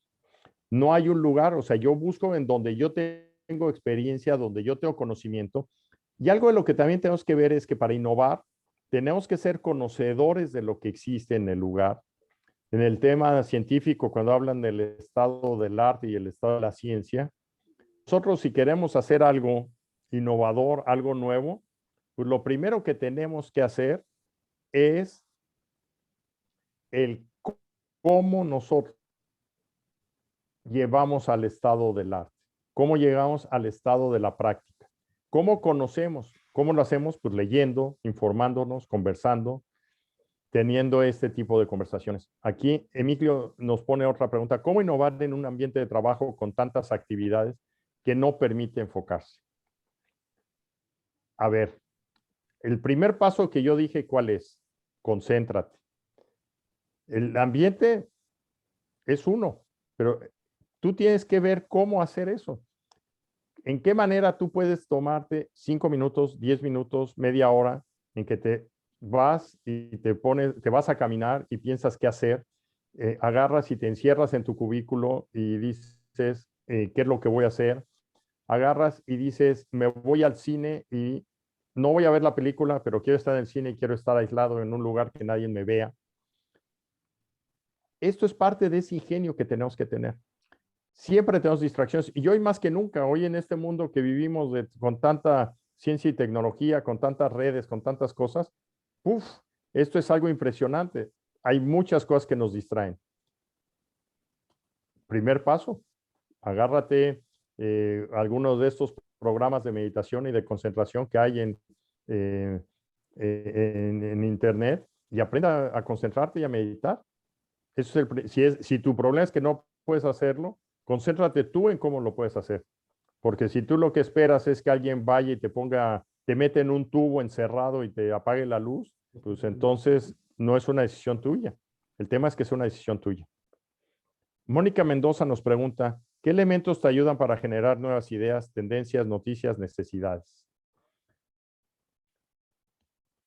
Speaker 2: No hay un lugar, o sea, yo busco en donde yo tengo experiencia, donde yo tengo conocimiento. Y algo de lo que también tenemos que ver es que para innovar tenemos que ser conocedores de lo que existe en el lugar. En el tema científico, cuando hablan del estado del arte y el estado de la ciencia, nosotros si queremos hacer algo innovador, algo nuevo, pues lo primero que tenemos que hacer es el cómo nosotros llevamos al estado del arte, cómo llegamos al estado de la práctica, cómo conocemos, cómo lo hacemos, pues leyendo, informándonos, conversando, teniendo este tipo de conversaciones. Aquí Emilio nos pone otra pregunta, ¿cómo innovar en un ambiente de trabajo con tantas actividades que no permite enfocarse? A ver, el primer paso que yo dije, ¿cuál es? Concéntrate. El ambiente es uno, pero tú tienes que ver cómo hacer eso. ¿En qué manera tú puedes tomarte 5 minutos, 10 minutos, media hora en que te vas y te vas a caminar y piensas qué hacer? Agarras y te encierras en tu cubículo y dices, ¿qué es lo que voy a hacer? Agarras y dices, me voy al cine y no voy a ver la película, pero quiero estar en el cine y quiero estar aislado en un lugar que nadie me vea. Esto es parte de ese ingenio que tenemos que tener. Siempre tenemos distracciones y hoy más que nunca, hoy en este mundo que vivimos con tanta ciencia y tecnología, con tantas redes, con tantas cosas, esto es algo impresionante. Hay muchas cosas que nos distraen. Primer paso, agárrate algunos de estos programas de meditación y de concentración que hay en Internet y aprenda a concentrarte y a meditar. Eso es si tu problema es que no puedes hacerlo, concéntrate tú en cómo lo puedes hacer. Porque si tú lo que esperas es que alguien vaya y te mete en un tubo encerrado y te apague la luz, pues entonces no es una decisión tuya. El tema es que es una decisión tuya. Mónica Mendoza nos pregunta, ¿qué elementos te ayudan para generar nuevas ideas, tendencias, noticias, necesidades?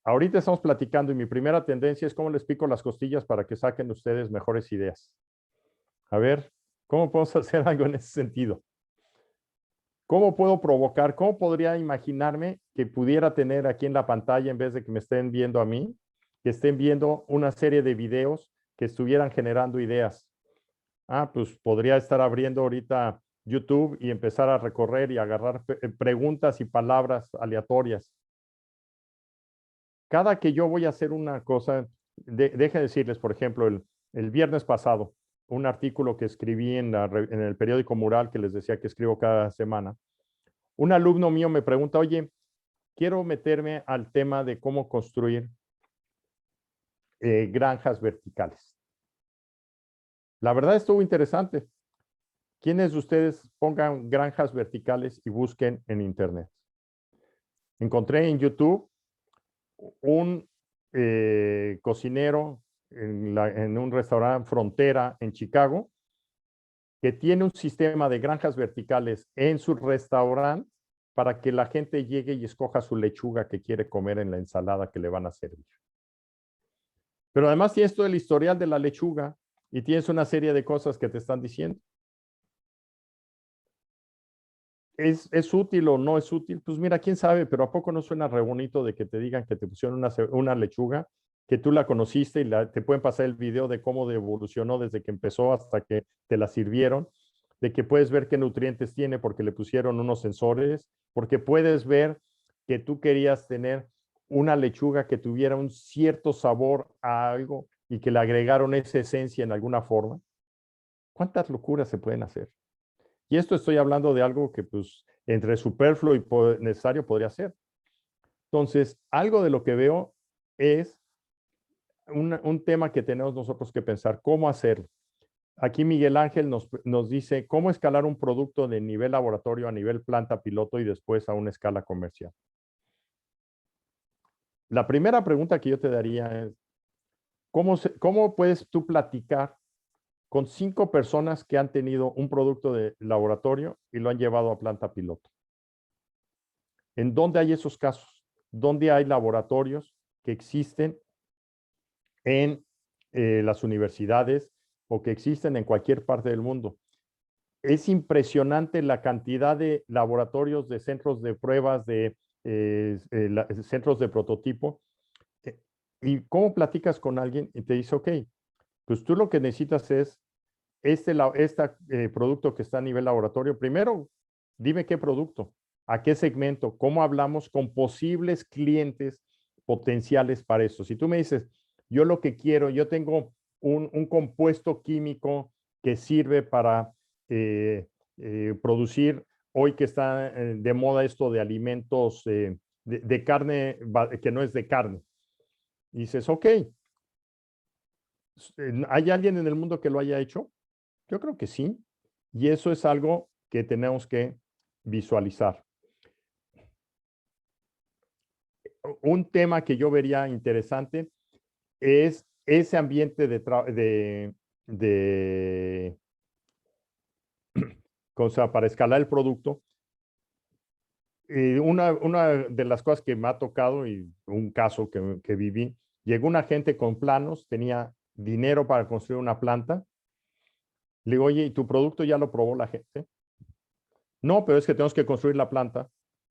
Speaker 2: Ahorita estamos platicando y mi primera tendencia es cómo les pico las costillas para que saquen ustedes mejores ideas. A ver, ¿cómo podemos hacer algo en ese sentido? ¿Cómo puedo provocar? ¿Cómo podría imaginarme que pudiera tener aquí en la pantalla, en vez de que me estén viendo a mí, que estén viendo una serie de videos que estuvieran generando ideas? Pues podría estar abriendo ahorita YouTube y empezar a recorrer y agarrar preguntas y palabras aleatorias. Cada que yo voy a hacer una cosa, deje decirles, por ejemplo, el viernes pasado, un artículo que escribí en el periódico Mural, que les decía que escribo cada semana, un alumno mío me pregunta, oye, quiero meterme al tema de cómo construir granjas verticales. La verdad estuvo interesante. ¿Quiénes de ustedes pongan granjas verticales y busquen en internet? Encontré en YouTube un cocinero en un restaurante Frontera en Chicago que tiene un sistema de granjas verticales en su restaurante para que la gente llegue y escoja su lechuga que quiere comer en la ensalada que le van a servir. Pero además tienes todo el historial de la lechuga y tienes una serie de cosas que te están diciendo. ¿Es útil o no es útil? Pues mira, quién sabe, pero ¿a poco no suena re bonito de que te digan que te pusieron una lechuga, que tú la conociste y te pueden pasar el video de cómo evolucionó desde que empezó hasta que te la sirvieron, de que puedes ver qué nutrientes tiene porque le pusieron unos sensores, porque puedes ver que tú querías tener una lechuga que tuviera un cierto sabor a algo y que le agregaron esa esencia en alguna forma? ¿Cuántas locuras se pueden hacer? Y esto estoy hablando de algo que pues entre superfluo y necesario podría ser. Entonces, algo de lo que veo es un tema que tenemos nosotros que pensar, ¿cómo hacerlo? Aquí Miguel Ángel nos dice cómo escalar un producto de nivel laboratorio a nivel planta piloto y después a una escala comercial. La primera pregunta que yo te daría es, ¿cómo puedes tú platicar con 5 personas que han tenido un producto de laboratorio y lo han llevado a planta piloto? ¿En dónde hay esos casos? ¿Dónde hay laboratorios que existen en las universidades o que existen en cualquier parte del mundo? Es impresionante la cantidad de laboratorios, de centros de pruebas, de centros de prototipo. ¿Y cómo platicas con alguien y te dice, ok, pues tú lo que necesitas es este producto que está a nivel laboratorio? Primero, dime qué producto, a qué segmento, cómo hablamos con posibles clientes potenciales para eso. Si tú me dices, yo lo que quiero, yo tengo un compuesto químico que sirve para producir, hoy que está de moda esto de alimentos de carne que no es de carne. Y dices, ok, ¿hay alguien en el mundo que lo haya hecho? Yo creo que sí. Y eso es algo que tenemos que visualizar. Un tema que yo vería interesante es ese ambiente para escalar el producto. Una de las cosas que me ha tocado y un caso que viví, llegó una gente con planos, tenía dinero para construir una planta. Le digo, oye, ¿y tu producto ya lo probó la gente? No, pero es que tenemos que construir la planta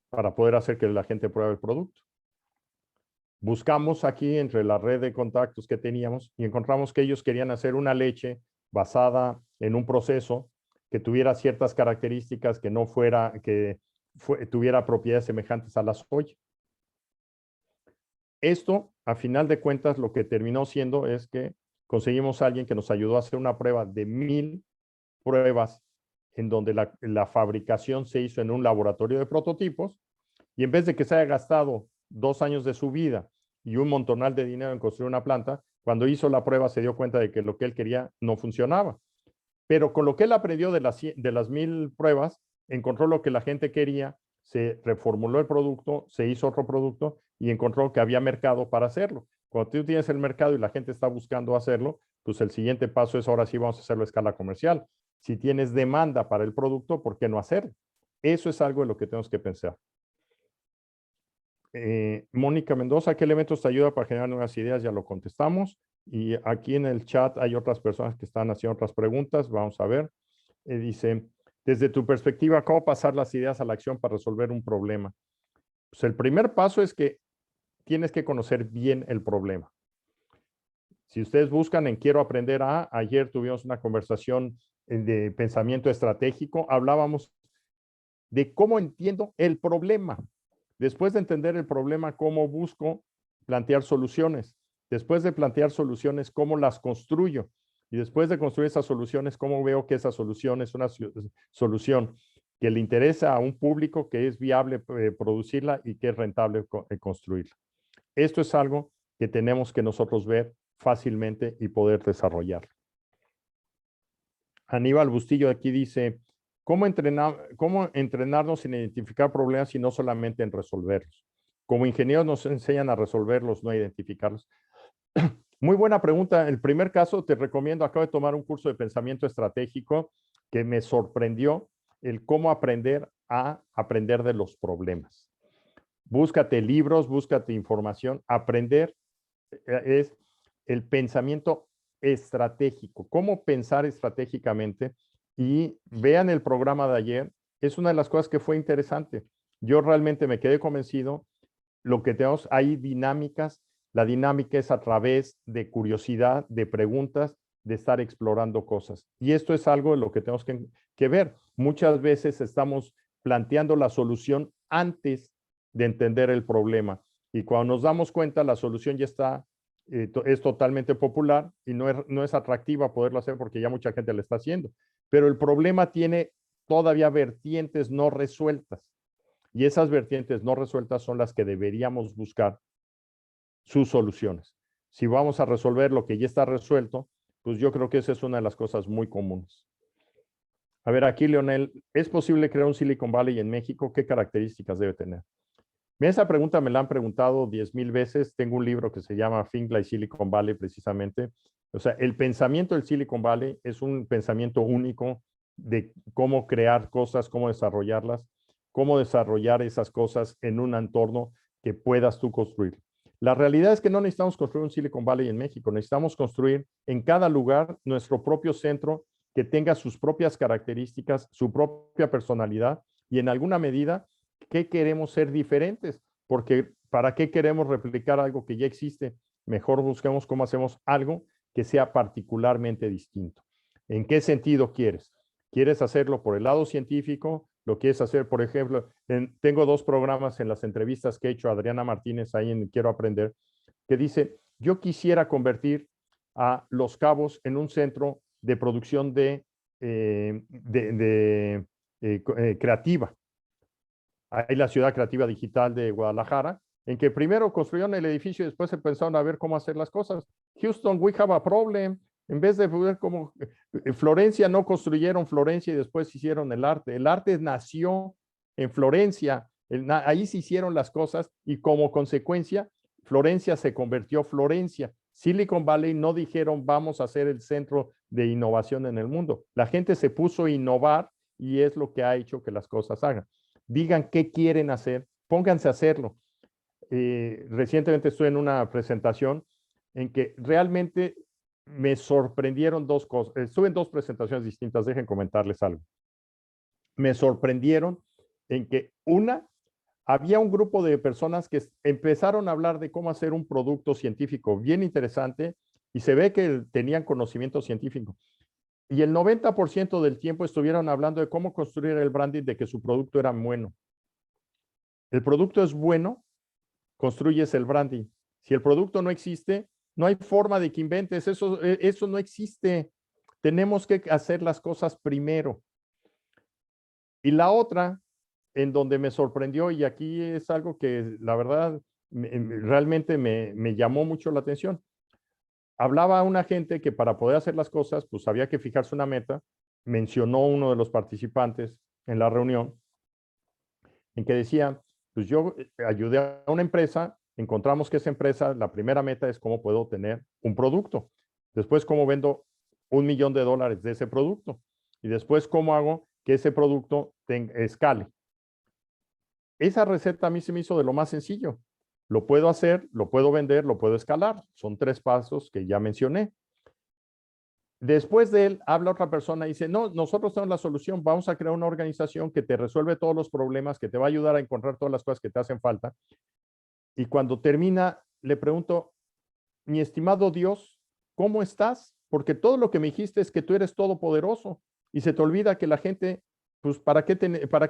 Speaker 2: para poder hacer que la gente pruebe el producto. Buscamos aquí entre la red de contactos que teníamos y encontramos que ellos querían hacer una leche basada en un proceso que tuviera ciertas características que no fuera, tuviera propiedades semejantes a la soya. Esto, a final de cuentas, lo que terminó siendo es que conseguimos a alguien que nos ayudó a hacer una prueba de 1000 pruebas en donde la fabricación se hizo en un laboratorio de prototipos y en vez de que se haya gastado 2 años de su vida y un montonal de dinero en construir una planta, cuando hizo la prueba se dio cuenta de que lo que él quería no funcionaba. Pero con lo que él aprendió de las 1000 pruebas, encontró lo que la gente quería, se reformuló el producto, se hizo otro producto y encontró que había mercado para hacerlo. Cuando tú tienes el mercado y la gente está buscando hacerlo, pues el siguiente paso es ahora sí vamos a hacerlo a escala comercial. Si tienes demanda para el producto, ¿por qué no hacerlo? Eso es algo de lo que tenemos que pensar. Mónica Mendoza, ¿qué elementos te ayuda para generar nuevas ideas? Ya lo contestamos. Y aquí en el chat hay otras personas que están haciendo otras preguntas. Vamos a ver. Dice, desde tu perspectiva, ¿cómo pasar las ideas a la acción para resolver un problema? Pues el primer paso es que tienes que conocer bien el problema. Si ustedes buscan en Quiero Aprender ayer tuvimos una conversación de pensamiento estratégico, hablábamos de cómo entiendo el problema. Después de entender el problema, cómo busco plantear soluciones. Después de plantear soluciones, cómo las construyo. Y después de construir esas soluciones, cómo veo que esa solución es una solución que le interesa a un público, que es viable producirla y que es rentable construirla. Esto es algo que tenemos que nosotros ver fácilmente y poder desarrollarlo. Aníbal Bustillo aquí dice, ¿cómo entrenarnos en identificar problemas y no solamente en resolverlos? Como ingenieros nos enseñan a resolverlos, no a identificarlos. Muy buena pregunta. El primer caso te recomiendo, acabo de tomar un curso de pensamiento estratégico que me sorprendió el cómo aprender a aprender de los problemas. Búscate libros, búscate información. Aprender es el pensamiento estratégico, cómo pensar estratégicamente. Y vean el programa de ayer, es una de las cosas que fue interesante. Yo realmente me quedé convencido, lo que tenemos, hay dinámicas, la dinámica es a través de curiosidad, de preguntas, de estar explorando cosas. Y esto es algo de lo que tenemos que ver. Muchas veces estamos planteando la solución antes de entender el problema. Y cuando nos damos cuenta, la solución ya está, es totalmente popular y no es atractiva poderlo hacer porque ya mucha gente lo está haciendo. Pero el problema tiene todavía vertientes no resueltas. Y esas vertientes no resueltas son las que deberíamos buscar sus soluciones. Si vamos a resolver lo que ya está resuelto, pues yo creo que esa es una de las cosas muy comunes. A ver, aquí Leonel, ¿es posible crear un Silicon Valley en México? ¿Qué características debe tener? Esa pregunta me la han preguntado 10,000 veces. Tengo un libro que se llama Think Like Silicon Valley, precisamente. O sea, el pensamiento del Silicon Valley es un pensamiento único de cómo crear cosas, cómo desarrollarlas, cómo desarrollar esas cosas en un entorno que puedas tú construir. La realidad es que no necesitamos construir un Silicon Valley en México, necesitamos construir en cada lugar nuestro propio centro que tenga sus propias características, su propia personalidad y en alguna medida ¿qué queremos ser diferentes? Porque ¿para qué queremos replicar algo que ya existe? Mejor busquemos cómo hacemos algo que sea particularmente distinto. ¿En qué sentido quieres? ¿Quieres hacerlo por el lado científico? ¿Lo quieres hacer, por ejemplo? Tengo 2 programas en las entrevistas que he hecho a Adriana Martínez ahí en Quiero Aprender, que dice, yo quisiera convertir a Los Cabos en un centro de producción creativa. Hay la Ciudad Creativa Digital de Guadalajara, en que primero construyeron el edificio y después se pensaron a ver cómo hacer las cosas. Houston, we have a problem. En vez de ver cómo Florencia, no construyeron Florencia y después hicieron el arte. El arte nació en Florencia. Ahí se hicieron las cosas y como consecuencia, Florencia se convirtió Florencia. Silicon Valley no dijeron vamos a ser el centro de innovación en el mundo. La gente se puso a innovar y es lo que ha hecho que las cosas hagan. Digan qué quieren hacer, pónganse a hacerlo. Recientemente estuve en una presentación en que realmente me sorprendieron 2 cosas. Estuve en 2 presentaciones distintas, dejen comentarles algo. Me sorprendieron en que había un grupo de personas que empezaron a hablar de cómo hacer un producto científico bien interesante y se ve que tenían conocimiento científico. Y el 90% del tiempo estuvieron hablando de cómo construir el branding de que su producto era bueno. El producto es bueno, construyes el branding. Si el producto no existe, no hay forma de que inventes. Eso no existe. Tenemos que hacer las cosas primero. Y la otra, en donde me sorprendió, y aquí es algo que la verdad realmente me llamó mucho la atención. Hablaba una gente que para poder hacer las cosas, pues había que fijarse una meta. Mencionó uno de los participantes en la reunión, en que decía, pues yo ayudé a una empresa, encontramos que esa empresa, la primera meta es cómo puedo tener un producto. Después, cómo vendo $1,000,000 de ese producto. Y después, cómo hago que ese producto escale. Esa receta a mí se me hizo de lo más sencillo. Lo puedo hacer, lo puedo vender, lo puedo escalar. Son 3 pasos que ya mencioné. Después de él, habla otra persona y dice, no, nosotros tenemos la solución, vamos a crear una organización que te resuelve todos los problemas, que te va a ayudar a encontrar todas las cosas que te hacen falta. Y cuando termina, le pregunto, mi estimado Dios, ¿cómo estás? Porque todo lo que me dijiste es que tú eres todopoderoso y se te olvida que la gente, pues, ¿para qué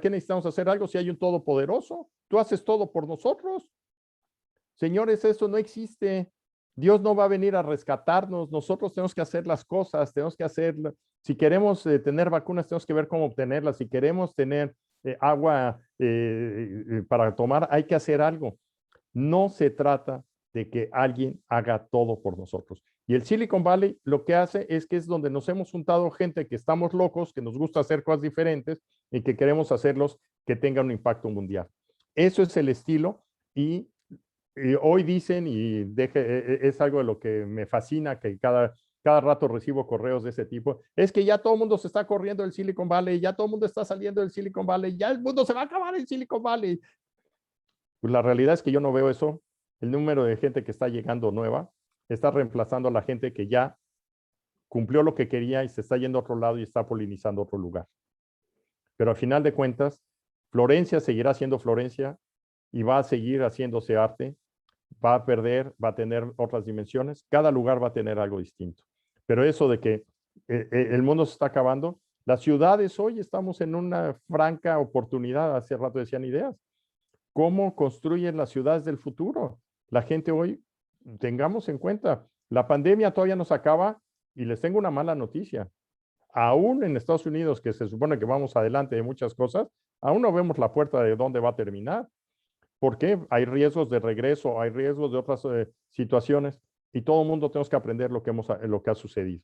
Speaker 2: necesitamos hacer algo si hay un todopoderoso? Tú haces todo por nosotros. Señores, eso no existe. Dios no va a venir a rescatarnos, nosotros tenemos que hacer las cosas, tenemos que hacer, si queremos tener vacunas, tenemos que ver cómo obtenerlas, si queremos tener agua para tomar, hay que hacer algo. No se trata de que alguien haga todo por nosotros. Y el Silicon Valley lo que hace es que es donde nos hemos juntado gente que estamos locos, que nos gusta hacer cosas diferentes y que queremos hacerlos que tengan un impacto mundial. Eso es el estilo y hoy dicen, y es algo de lo que me fascina, que cada rato recibo correos de ese tipo, es que ya todo el mundo se está corriendo del Silicon Valley, ya todo el mundo está saliendo del Silicon Valley, ya el mundo se va a acabar en Silicon Valley. Pues la realidad es que yo no veo eso. El número de gente que está llegando nueva está reemplazando a la gente que ya cumplió lo que quería y se está yendo a otro lado y está polinizando otro lugar. Pero al final de cuentas, Florencia seguirá siendo Florencia y va a seguir haciéndose arte, va a perder, va a tener otras dimensiones, cada lugar va a tener algo distinto. Pero eso de que el mundo se está acabando, las ciudades hoy estamos en una franca oportunidad, hace rato decían ideas. ¿Cómo construyen las ciudades del futuro? La gente hoy, tengamos en cuenta, la pandemia todavía no se acaba y les tengo una mala noticia. Aún en Estados Unidos, que se supone que vamos adelante de muchas cosas, aún no vemos la puerta de dónde va a terminar. ¿Por qué? Hay riesgos de regreso, hay riesgos de otras situaciones y todo el mundo tenemos que aprender lo que ha sucedido.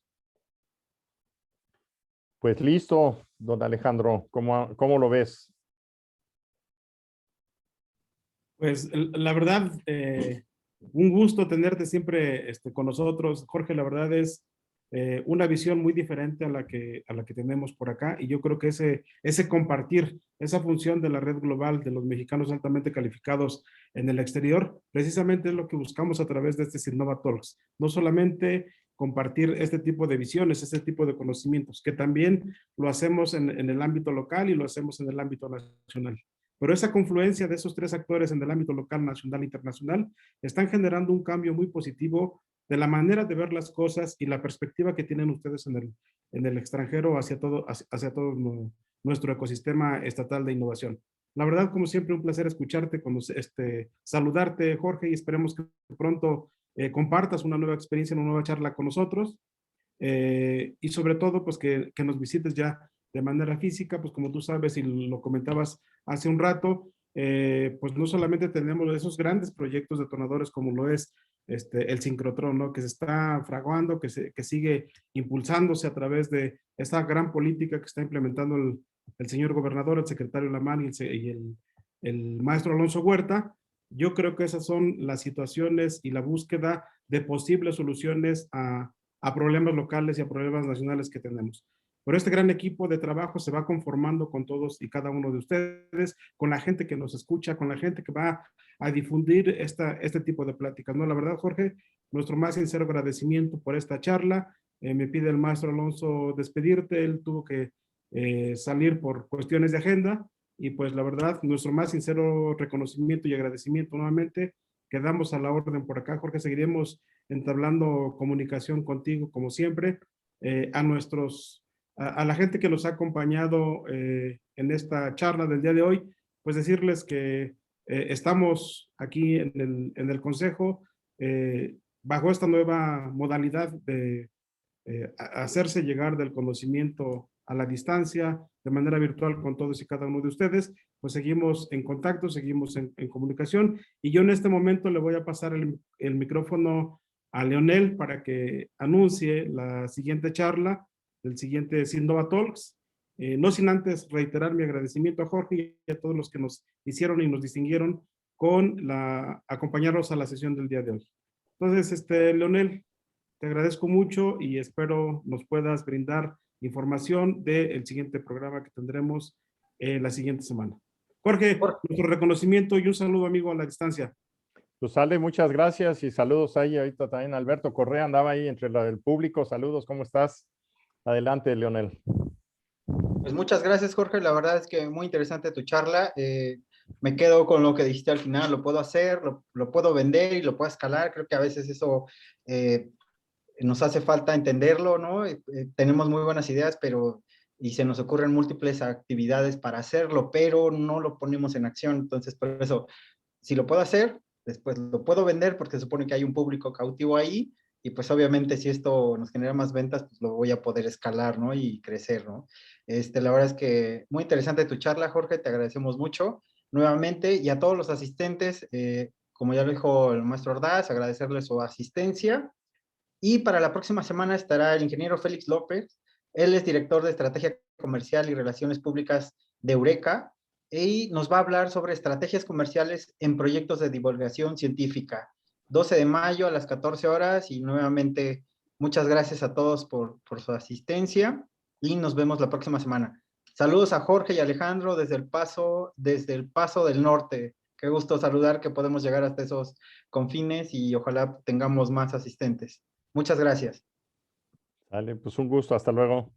Speaker 2: Pues listo, don Alejandro, ¿cómo lo ves?
Speaker 3: Pues la verdad, un gusto tenerte siempre con nosotros. Jorge, la verdad es una visión muy diferente a la que tenemos por acá y yo creo que ese compartir, esa función de la red global de los mexicanos altamente calificados en el exterior, precisamente es lo que buscamos a través de este Sinnova Talks. No solamente compartir este tipo de visiones, este tipo de conocimientos, que también lo hacemos en el ámbito local y lo hacemos en el ámbito nacional. Pero esa confluencia de esos tres actores en el ámbito local, nacional e internacional están generando un cambio muy positivo de la manera de ver las cosas y la perspectiva que tienen ustedes en el extranjero hacia todo nuestro ecosistema estatal de innovación. La verdad, como siempre, un placer escucharte, saludarte, Jorge, y esperemos que pronto compartas una nueva experiencia, una nueva charla con nosotros y sobre todo, pues que nos visites ya de manera física, pues como tú sabes y lo comentabas hace un rato, pues no solamente tenemos esos grandes proyectos detonadores como lo es el sincrotrón, ¿no? Que se está fraguando, que sigue impulsándose a través de esta gran política que está implementando el señor gobernador, el secretario Lamán y el maestro Alonso Huerta. Yo creo que esas son las situaciones y la búsqueda de posibles soluciones a problemas locales y a problemas nacionales que tenemos. Pero este gran equipo de trabajo se va conformando con todos y cada uno de ustedes, con la gente que nos escucha, con la gente que va a difundir este tipo de pláticas, ¿no? La verdad, Jorge, nuestro más sincero agradecimiento por esta charla. Me pide el maestro Alonso despedirte, él tuvo que salir por cuestiones de agenda y pues la verdad, nuestro más sincero reconocimiento y agradecimiento nuevamente. Quedamos a la orden por acá, Jorge, seguiremos entablando comunicación contigo como siempre, a la gente que nos ha acompañado en esta charla del día de hoy, pues decirles que estamos aquí en el Consejo bajo esta nueva modalidad de hacerse llegar del conocimiento a la distancia, de manera virtual con todos y cada uno de ustedes, pues seguimos en contacto, seguimos en comunicación y yo en este momento le voy a pasar el micrófono a Leonel para que anuncie la siguiente charla, el siguiente Sinnova Talks, no sin antes reiterar mi agradecimiento a Jorge y a todos los que nos hicieron y nos distinguieron con acompañarnos a la sesión del día de hoy. Entonces, Leonel, te agradezco mucho y espero nos puedas brindar información del siguiente programa que tendremos la siguiente semana. Jorge, nuestro reconocimiento y un saludo, amigo, a la distancia.
Speaker 2: Pues Ale, muchas gracias y saludos ahí ahorita también. Alberto Correa andaba ahí entre el público. Saludos, ¿cómo estás? Adelante, Leonel.
Speaker 4: Pues muchas gracias, Jorge. La verdad es que muy interesante tu charla. Me quedo con lo que dijiste al final. Lo puedo hacer, lo puedo vender y lo puedo escalar. Creo que a veces eso nos hace falta entenderlo, ¿no? Tenemos muy buenas ideas, y se nos ocurren múltiples actividades para hacerlo, pero no lo ponemos en acción. Entonces, por eso, si lo puedo hacer, después lo puedo vender porque se supone que hay un público cautivo ahí, y pues obviamente si esto nos genera más ventas, pues lo voy a poder escalar, ¿no? Y crecer, ¿no? La verdad es que muy interesante tu charla, Jorge, te agradecemos mucho nuevamente, y a todos los asistentes, como ya lo dijo el maestro Ordaz, agradecerle su asistencia. Y para la próxima semana estará el ingeniero Félix López. Él es director de Estrategia Comercial y Relaciones Públicas de Eureka, y nos va a hablar sobre estrategias comerciales en proyectos de divulgación científica. 12 de mayo a las 14 horas, y nuevamente muchas gracias a todos por su asistencia, y nos vemos la próxima semana. Saludos a Jorge y Alejandro desde el Paso del Norte. Qué gusto saludar, que podemos llegar hasta esos confines, y ojalá tengamos más asistentes. Muchas gracias.
Speaker 2: Dale, pues un gusto, hasta luego.